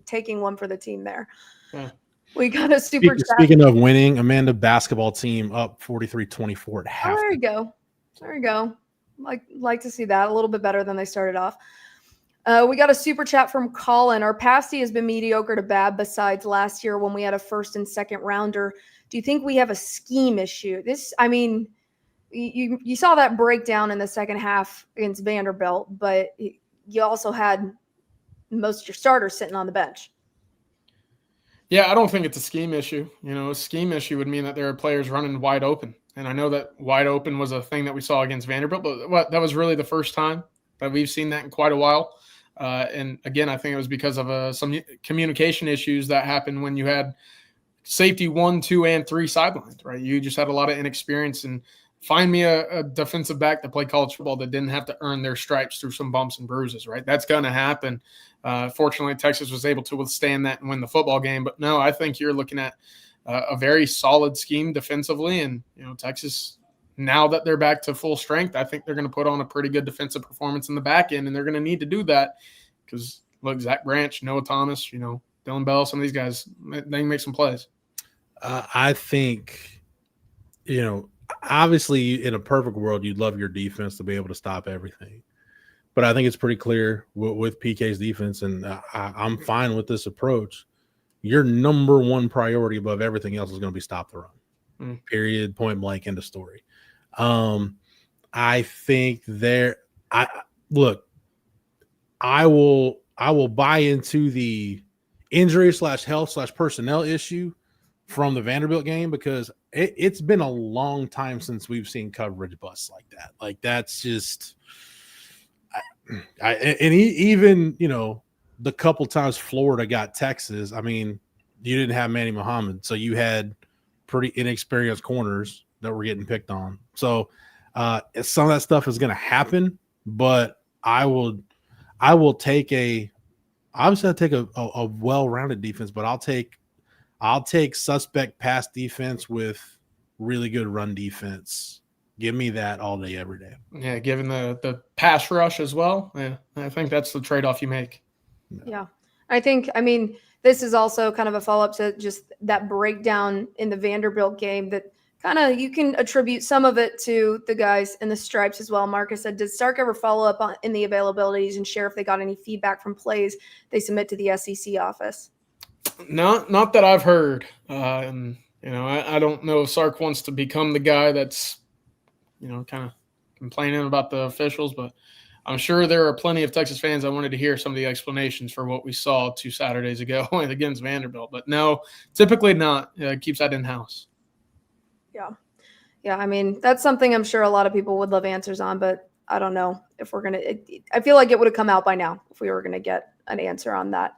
taking one for the team there. Yeah. We got a super chat. Speaking of winning, Amanda basketball team up 43-24 at half. There you go. Like to see that a little bit better than they started off. We got a super chat from Colin. Our pasty has been mediocre to bad besides last year when we had a first and second rounder. Do you think we have a scheme issue? You saw that breakdown in the second half against Vanderbilt, but you also had most of your starters sitting on the bench. Yeah, I don't think it's a scheme issue. A scheme issue would mean that there are players running wide open. And I know that wide open was a thing that we saw against Vanderbilt, but that was really the first time that we've seen that in quite a while. And again, I think it was because of some communication issues that happened when you had safety 1, 2, and 3 sidelines, right? You just had a lot of inexperience. And find me a defensive back that played college football that didn't have to earn their stripes through some bumps and bruises, right? That's going to happen. Fortunately, Texas was able to withstand that and win the football game. But no, I think you're looking at a very solid scheme defensively. And, Texas, now that they're back to full strength, I think they're going to put on a pretty good defensive performance in the back end. And they're going to need to do that because, look, Zach Branch, Noah Thomas, Dylan Bell, some of these guys, they can make some plays. I think, obviously in a perfect world, you'd love your defense to be able to stop everything. But I think it's pretty clear with PK's defense, and I'm fine with this approach. Your number one priority above everything else is going to be stop the run. Period, point blank, end of story. I think I will buy into the injury / health / personnel issue from the Vanderbilt game because it's been a long time since we've seen coverage busts like that. Like that's just, even the couple times Florida got Texas. I mean, you didn't have Manny Muhammad, so you had pretty inexperienced corners that were getting picked on. So some of that stuff is going to happen, but I will take a well-rounded defense, but I'll take suspect pass defense with really good run defense. Give me that all day, every day. Yeah, given the pass rush as well. Yeah, I think that's the trade-off you make. Yeah. I mean, this is also kind of a follow-up to just that breakdown in the Vanderbilt game that kind of you can attribute some of it to the guys in the stripes as well. Marcus said, did Stark ever follow up in the availabilities and share if they got any feedback from plays they submit to the SEC office? Not that I've heard. And, I don't know if Sark wants to become the guy that's, kind of complaining about the officials, but I'm sure there are plenty of Texas fans that wanted to hear some of the explanations for what we saw 2 Saturdays ago against Vanderbilt. But no, typically not. Keeps that in-house. Yeah. Yeah. I mean, that's something I'm sure a lot of people would love answers on, but I don't know if we're going to, I feel like it would have come out by now if we were going to get an answer on that.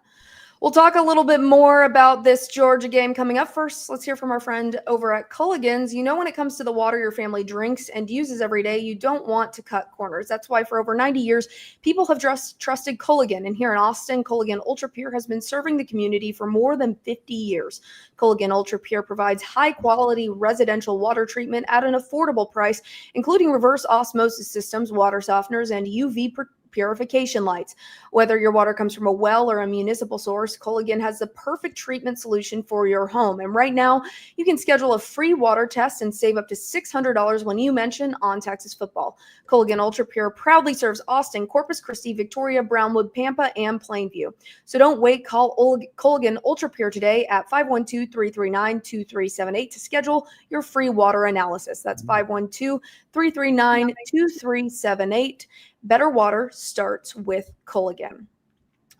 We'll talk a little bit more about this Georgia game coming up. First, let's hear from our friend over at Culligan's. When it comes to the water your family drinks and uses every day, you don't want to cut corners. That's why for over 90 years, people have just trusted Culligan. And here in Austin, Culligan Ultra Pure has been serving the community for more than 50 years. Culligan Ultra Pure provides high-quality residential water treatment at an affordable price, including reverse osmosis systems, water softeners, and UV purification lights. Whether your water comes from a well or a municipal source, Culligan has the perfect treatment solution for your home. And right now, you can schedule a free water test and save up to $600 when you mention On Texas Football. Culligan Ultra Pure proudly serves Austin, Corpus Christi, Victoria, Brownwood, Pampa, and Plainview. So don't wait. Call Culligan Ultra Pure today at 512-339-2378 to schedule your free water analysis. That's 512-339-2378. Better water starts with Culligan.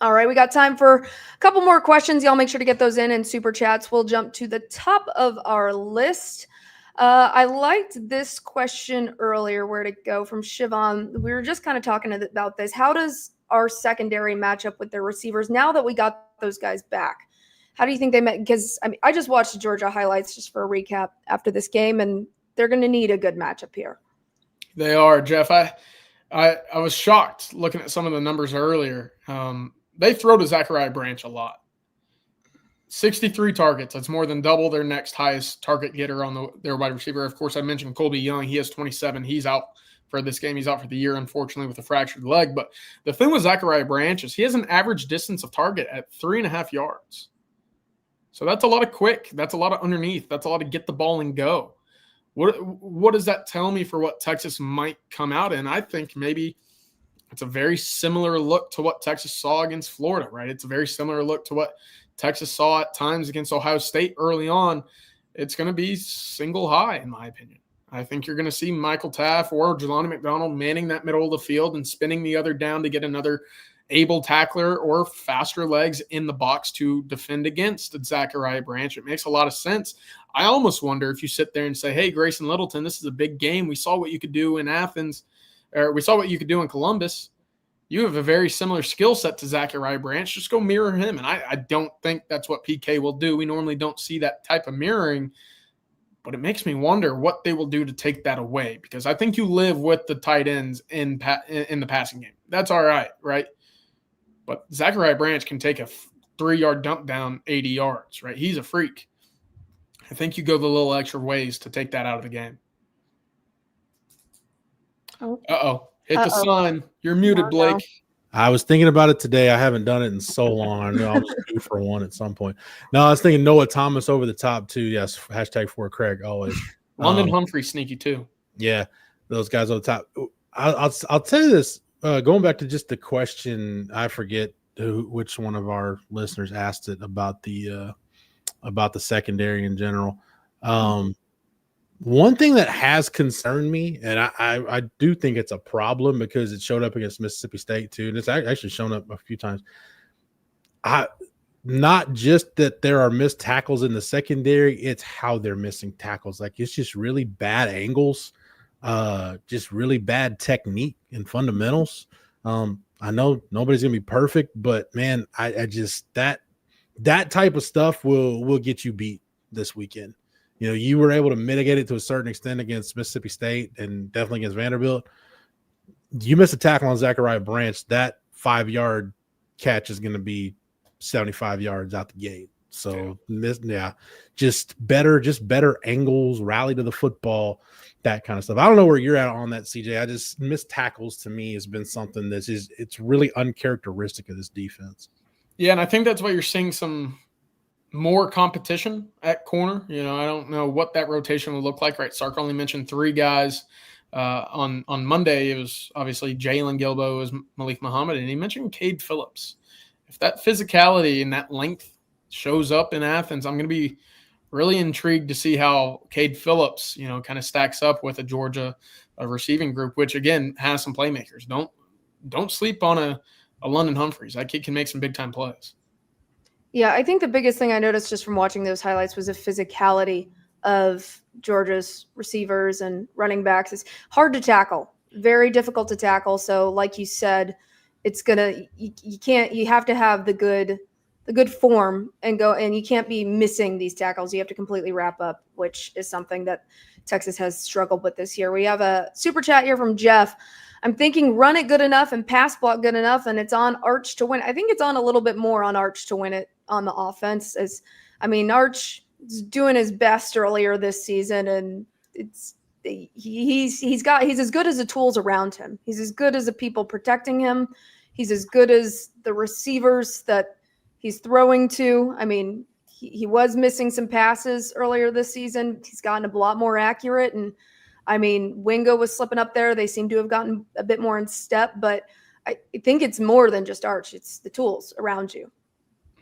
All right, we got time for a couple more questions. Y'all make sure to get those in super chats. We'll jump to the top of our list. I liked this question earlier. Where'd it go? From Shivan. We were just kind of talking about this. How does our secondary match up with their receivers now that we got those guys back? How do you think they met? Because I just watched the Georgia highlights just for a recap after this game, and they're going to need a good matchup here. They are, Jeff. I was shocked looking at some of the numbers earlier. They throw to Zachariah Branch a lot. 63 targets. That's more than double their next highest target getter on their wide receiver. Of course, I mentioned Colby Young. He has 27. He's out for this game. He's out for the year, unfortunately, with a fractured leg. But the thing with Zachariah Branch is he has an average distance of target at 3.5 yards. So that's a lot of quick. That's a lot of underneath. That's a lot of get the ball and go. What does that tell me for what Texas might come out in? I think maybe it's a very similar look to what Texas saw against Florida, right? It's a very similar look to what Texas saw at times against Ohio State early on. It's going to be single high, in my opinion. I think you're going to see Michael Taff or Jelani McDonald manning that middle of the field and spinning the other down to get another able tackler or faster legs in the box to defend against Zachariah Branch. It makes a lot of sense. I almost wonder if you sit there and say, hey, Grayson Littleton, this is a big game. We saw what you could do in Athens, or we saw what you could do in Columbus. You have a very similar skill set to Zachariah Branch. Just go mirror him. And I don't think that's what PK will do. We normally don't see that type of mirroring, but it makes me wonder what they will do to take that away, because I think you live with the tight ends in the passing game. That's all right, right? But Zachariah Branch can take a 3-yard dump down 80 yards, right? He's a freak. I think you go the little extra ways to take that out of the game. Uh-oh. Hit the sun. You're muted, Blake. I was thinking about it today. I haven't done it in so long. I know I was due for one at some point. No, I was thinking Noah Thomas over the top too. Yes, hashtag for Craig always. London Humphrey sneaky too. Yeah, those guys on the top. I'll tell you this. Going back to just the question, I forget which one of our listeners asked it about the secondary in general. One thing that has concerned me, and I do think it's a problem because it showed up against Mississippi State too, and it's actually shown up a few times. Not just that there are missed tackles in the secondary, it's how they're missing tackles. Like, it's just really bad angles, just really bad technique and fundamentals. I know nobody's gonna be perfect, but man, I just that type of stuff will get you beat this weekend. You know, you were able to mitigate it to a certain extent against Mississippi State and definitely against Vanderbilt. You miss a tackle on Zachariah Branch, that 5-yard catch is going to be 75 yards out the gate. So just better angles, rally to the football, that kind of stuff. I don't know where you're at on that, CJ. I just missed tackles to me has been something it's really uncharacteristic of this defense. Yeah, and I think that's why you're seeing some more competition at corner. I don't know what that rotation will look like, right? Sark only mentioned 3 guys. On Monday, it was obviously Jalen Gilbo, was Malik Muhammad, and he mentioned Cade Phillips. If that physicality and that length shows up in Athens, I'm going to be really intrigued to see how Cade Phillips, kind of stacks up with a Georgia receiving group, which again has some playmakers. Don't sleep on a London Humphreys. That kid can make some big time plays. Yeah, I think the biggest thing I noticed just from watching those highlights was the physicality of Georgia's receivers and running backs. It's hard to tackle, very difficult to tackle. So like you said, you have to have the good form and you can't be missing these tackles. You have to completely wrap up, which is something that Texas has struggled with this year. We have a super chat here from Jeff. I'm thinking run it good enough and pass block good enough, and it's on Arch to win. I think it's on a little bit more on Arch to win it on the offense. Arch is doing his best earlier this season, and he's as good as the tools around him. He's as good as the people protecting him. He's as good as the receivers that he's throwing to. He was missing some passes earlier this season. He's gotten a lot more accurate, and Wingo was slipping up there. They seem to have gotten a bit more in step, but I think it's more than just Arch. It's the tools around you.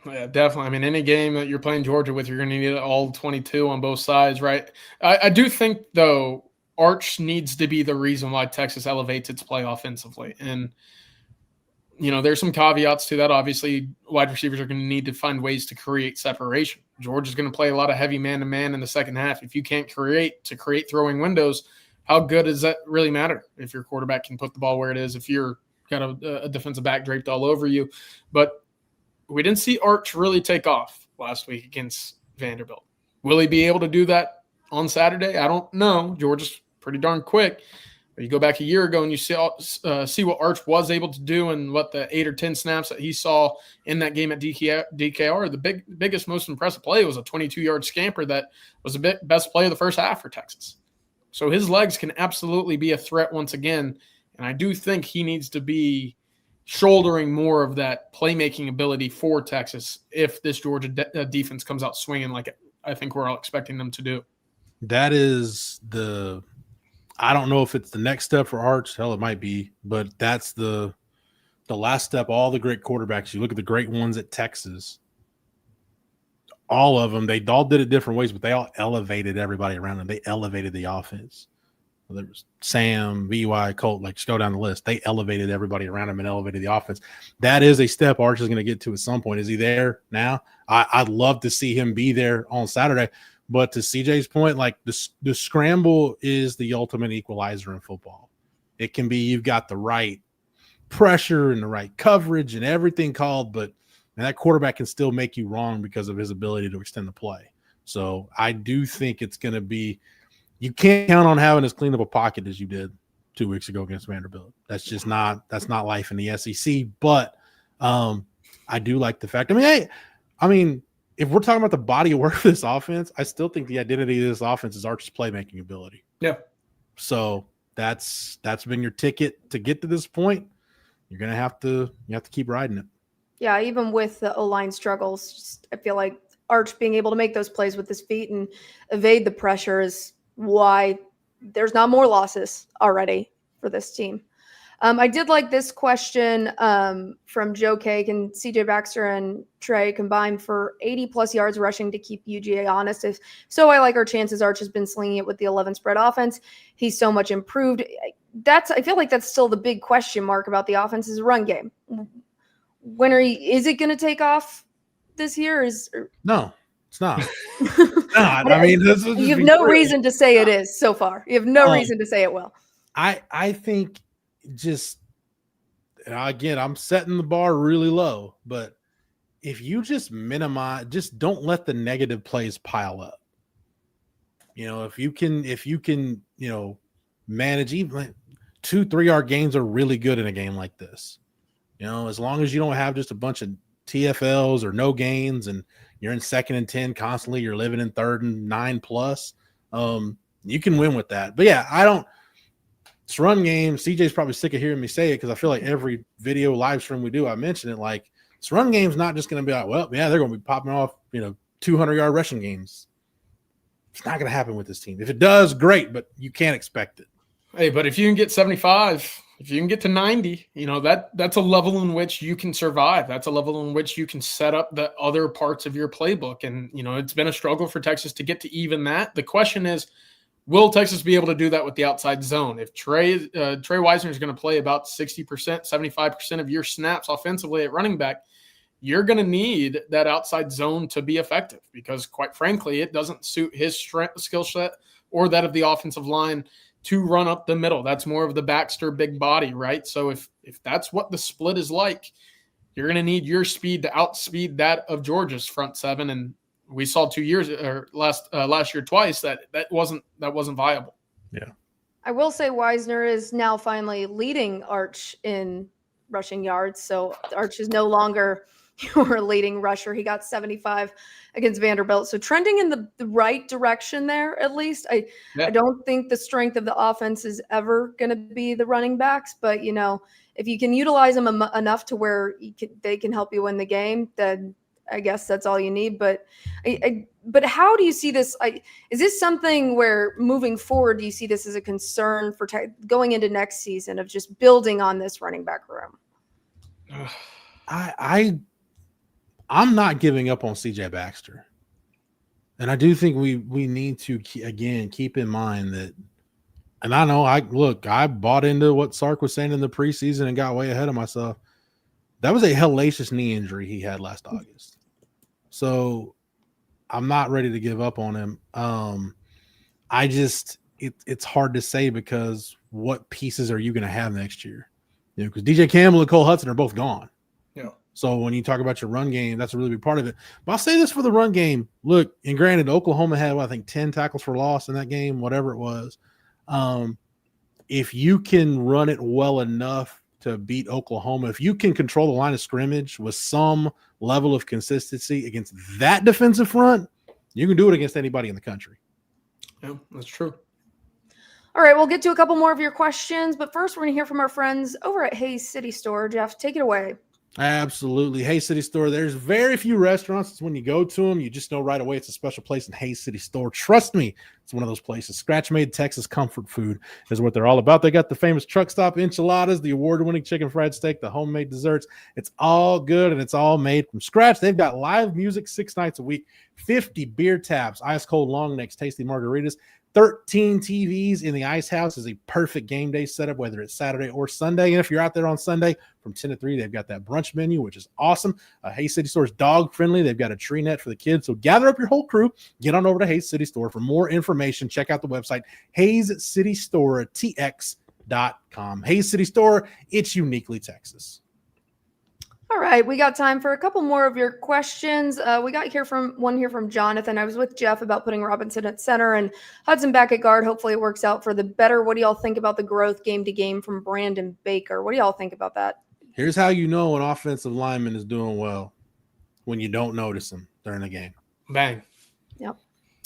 Yeah, definitely. Any game that you're playing Georgia with, you're going to need all 22 on both sides, right? I do think, though, Arch needs to be the reason why Texas elevates its play offensively. And, there's some caveats to that. Obviously, wide receivers are going to need to find ways to create separation. Georgia's going to play a lot of heavy man-to-man in the second half. If you can't create throwing windows, how good does that really matter if your quarterback can put the ball where it is, if you're got a defensive back draped all over you? But we didn't see Arch really take off last week against Vanderbilt. Will he be able to do that on Saturday? I don't know. Georgia's pretty darn quick. But you go back a year ago and you see what Arch was able to do and what the 8 or 10 snaps that he saw in that game at DKR. The biggest, most impressive play was a 22-yard scamper that was the best play of the first half for Texas. So his legs can absolutely be a threat once again, and I do think he needs to be shouldering more of that playmaking ability for Texas if this Georgia defense comes out swinging like I think we're all expecting them to do. That is I don't know if it's the next step for Arch. Hell, it might be, but that's the last step. All the great quarterbacks, you look at the great ones at Texas, all of them, they all did it different ways, but they all elevated everybody around them. They elevated the offense. There was Sam, VY, Colt, just go down the list. They elevated everybody around him and elevated the offense. That is a step Arch is going to get to at some point. Is he there now? I'd love to see him be there on Saturday. But to CJ's point, the scramble is the ultimate equalizer in football. It can be you've got the right pressure and the right coverage and everything called, but that quarterback can still make you wrong because of his ability to extend the play. So I do think it's going to be – you can't count on having as clean of a pocket as you did 2 weeks ago against Vanderbilt. That's not life in the SEC. But I do like the fact – if we're talking about the body of work of this offense, I still think the identity of this offense is Arch's playmaking ability. Yeah. So that's been your ticket to get to this point. You're gonna have to keep riding it. Yeah, even with the O-line struggles, I feel like Arch being able to make those plays with his feet and evade the pressure is why there's not more losses already for this team. I did like this question from Joe K. Can CJ Baxter and Trey combine for 80-plus yards rushing to keep UGA honest? If so, I like our chances. Arch has been slinging it with the 11 spread offense. He's so much improved. I feel like that's still the big question mark about the offense's run game. Is it going to take off this year? No, it's not. You have no reason to say it is so far. You have no reason to say it will. I think again, I'm setting the bar really low, but if you just don't let the negative plays pile up. If you can, manage even 2-3 yard gains are really good in a game like this. As long as you don't have just a bunch of TFLs or no gains and you're in 2nd and 10 constantly, you're living in 3rd and 9+, you can win with that. But yeah, it's run game. CJ's probably sick of hearing me say it because I feel like every video live stream we do, I mention it. Like, this run game's not just going to be like, well, yeah, they're going to be popping off, 200-yard rushing games. It's not going to happen with this team. If it does, great, but you can't expect it. Hey, but if you can get 75, if you can get to 90, that's a level in which you can survive. That's a level in which you can set up the other parts of your playbook. And, it's been a struggle for Texas to get to even that. The question is, will Texas be able to do that with the outside zone? If Trey Wisner is going to play about 60%, 75% of your snaps offensively at running back, you're going to need that outside zone to be effective because, quite frankly, it doesn't suit his skill set or that of the offensive line to run up the middle. That's more of the Baxter big body, right? So if that's what the split is like, you're going to need your speed to outspeed that of Georgia's front seven. And we saw 2 years or last year twice that wasn't viable. Yeah. I will say Wisner is now finally leading Arch in rushing yards. So Arch is no longer your leading rusher. He got 75 against Vanderbilt. So trending in the right direction there, at least. I don't think the strength of the offense is ever going to be the running backs. But, if you can utilize them enough to where they can help you win the game, then I guess that's all you need. But but how do you see this? Is this something where moving forward, do you see this as a concern for going into next season of just building on this running back room? I'm not giving up on CJ Baxter. And I do think we need to, again, keep in mind that, and I know I bought into what Sark was saying in the preseason and got way ahead of myself. That was a hellacious knee injury he had last August. So I'm not ready to give up on him. It's hard to say because what pieces are you going to have next year? Because DJ Campbell and Cole Hudson are both gone. Yeah. So when you talk about your run game, that's a really big part of it. But I'll say this for the run game. Look, and granted, Oklahoma had, I think, 10 tackles for loss in that game, whatever it was. If you can run it well enough to beat Oklahoma, if you can control the line of scrimmage with some level of consistency against that defensive front, you can do it against anybody in the country. Yeah, that's true. All right, we'll get to a couple more of your questions, but first we're going to hear from our friends over at Hayes City Store. Jeff, take it away. Absolutely. Hayes City Store. There's very few restaurants. It's when you go to them, you just know right away it's a special place in Hayes City Store. Trust me, it's one of those places. Scratch-made Texas comfort food is what they're all about. They got the famous truck stop enchiladas, the award-winning chicken fried steak, the homemade desserts. It's all good, and it's all made from scratch. They've got live music 6 nights a week, 50 beer taps, ice-cold long necks, tasty margaritas, 13 TVs in the Ice House is a perfect game day setup, whether it's Saturday or Sunday. And if you're out there on Sunday from 10 to 3, they've got that brunch menu, which is awesome. Hayes City Store is dog friendly. They've got a tree net for the kids. So gather up your whole crew. Get on over to Hayes City Store. For more information, check out the website, HayesCityStoreTX.com. Hayes City Store, it's uniquely Texas. All right, we got time for a couple more of your questions. We got one here from Jonathan. I was with Jeff about putting Robinson at center and Hudson back at guard. Hopefully it works out for the better. What do y'all think about the growth game to game from Brandon Baker? What do y'all think about that? Here's how you know an offensive lineman is doing well: when you don't notice them during the game. Bang. Yep.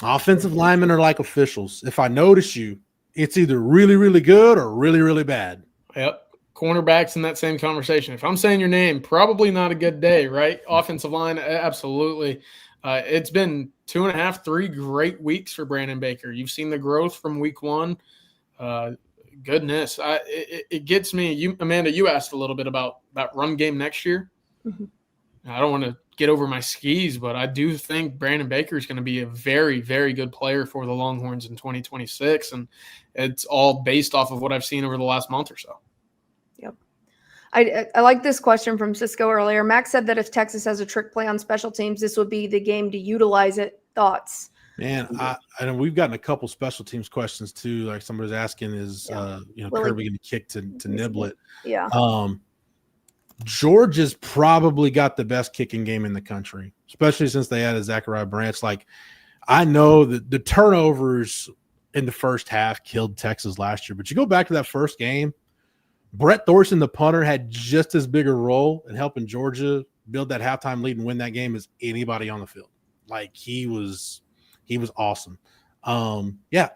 Offensive linemen are like officials. If I notice you, it's either really, really good or really, really bad. Yep. Cornerbacks in that same conversation. If I'm saying your name, probably not a good day, right? Offensive line, absolutely. It's been 2.5, 3 great weeks for Brandon Baker. You've seen the growth from week 1. Goodness, it gets me. Amanda, you asked a little bit about that run game next year. Mm-hmm. I don't want to get over my skis, but I do think Brandon Baker is going to be a very, very good player for the Longhorns in 2026, and it's all based off of what I've seen over the last month or so. Yep. I like this question from Cisco earlier. Max said that if Texas has a trick play on special teams, this would be the game to utilize it. Thoughts? Man, I know we've gotten a couple special teams questions too. Like somebody's asking, is Kirby going to kick to nibble it? Yeah. Georgia's probably got the best kicking game in the country, especially since they added Zachariah Branch. Like, I know that the turnovers in the first half killed Texas last year, but you go back to that first game, Brett Thorson, the punter, had just as big a role in helping Georgia build that halftime lead and win that game as anybody on the field. Like he was awesome. Yeah,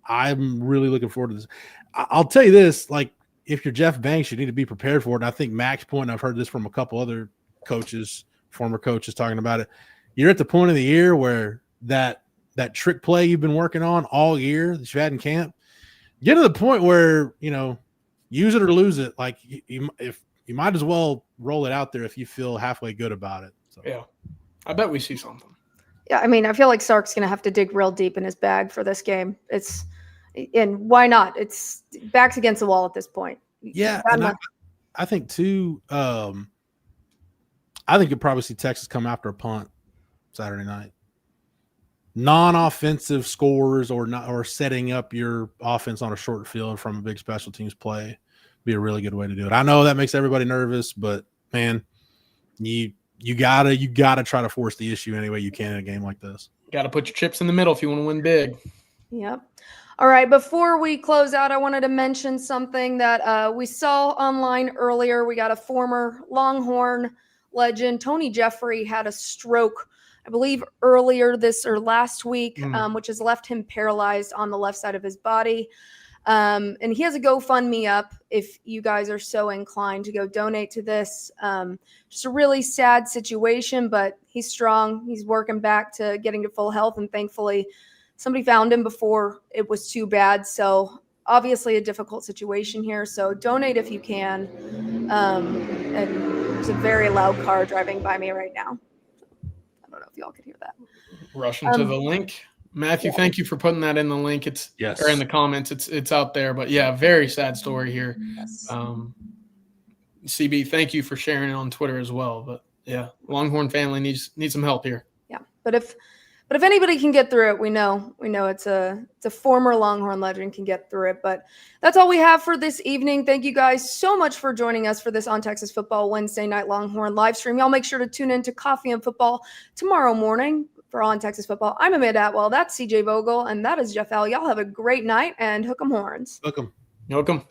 I'm really looking forward to this. I'll tell you this, like if you're Jeff Banks, you need to be prepared for it. And I think Mac's point, I've heard this from a couple other coaches, former coaches talking about it. You're at the point of the year where that trick play you've been working on all year that you've had in camp, get to the point where, use it or lose it. Like you might as well roll it out there if you feel halfway good about it. So. Yeah. I bet we see something. Yeah, I mean, I feel like Sark's going to have to dig real deep in his bag for this game. And why not? It's backs against the wall at this point. Yeah, and I think too. I think you'll probably see Texas come after a punt Saturday night. Non-offensive scores or setting up your offense on a short field from a big special teams play be a really good way to do it. I know that makes everybody nervous, but man, you gotta try to force the issue any way you can in a game like this. Got to put your chips in the middle if you want to win big. Yep. All right. Before we close out, I wanted to mention something that we saw online earlier. We got a former Longhorn legend, Tony Jeffrey, had a stroke, I believe earlier last week, which has left him paralyzed on the left side of his body. And he has a GoFundMe up if you guys are so inclined to go donate to this. Just a really sad situation, but he's strong. He's working back to getting to full health, and thankfully somebody found him before it was too bad. So obviously a difficult situation here. So donate if you can. And there's a very loud car driving by me right now. I don't know if y'all could hear that. Rushing to the link. Matthew, thank you for putting that in the link. Or in the comments. It's out there. But yeah, very sad story here. Yes. CB, thank you for sharing it on Twitter as well. But yeah, Longhorn family needs some help here. Yeah, but if anybody can get through it, we know it's a former Longhorn legend can get through it. But that's all we have for this evening. Thank you guys so much for joining us for this On Texas Football Wednesday night Longhorn live stream. Y'all make sure to tune in to Coffee and Football tomorrow morning for On Texas Football. I'm Amanda Atwell. That's CJ Vogel, and that is Jeff L. Y'all have a great night and hook 'em horns. Hook 'em. Welcome.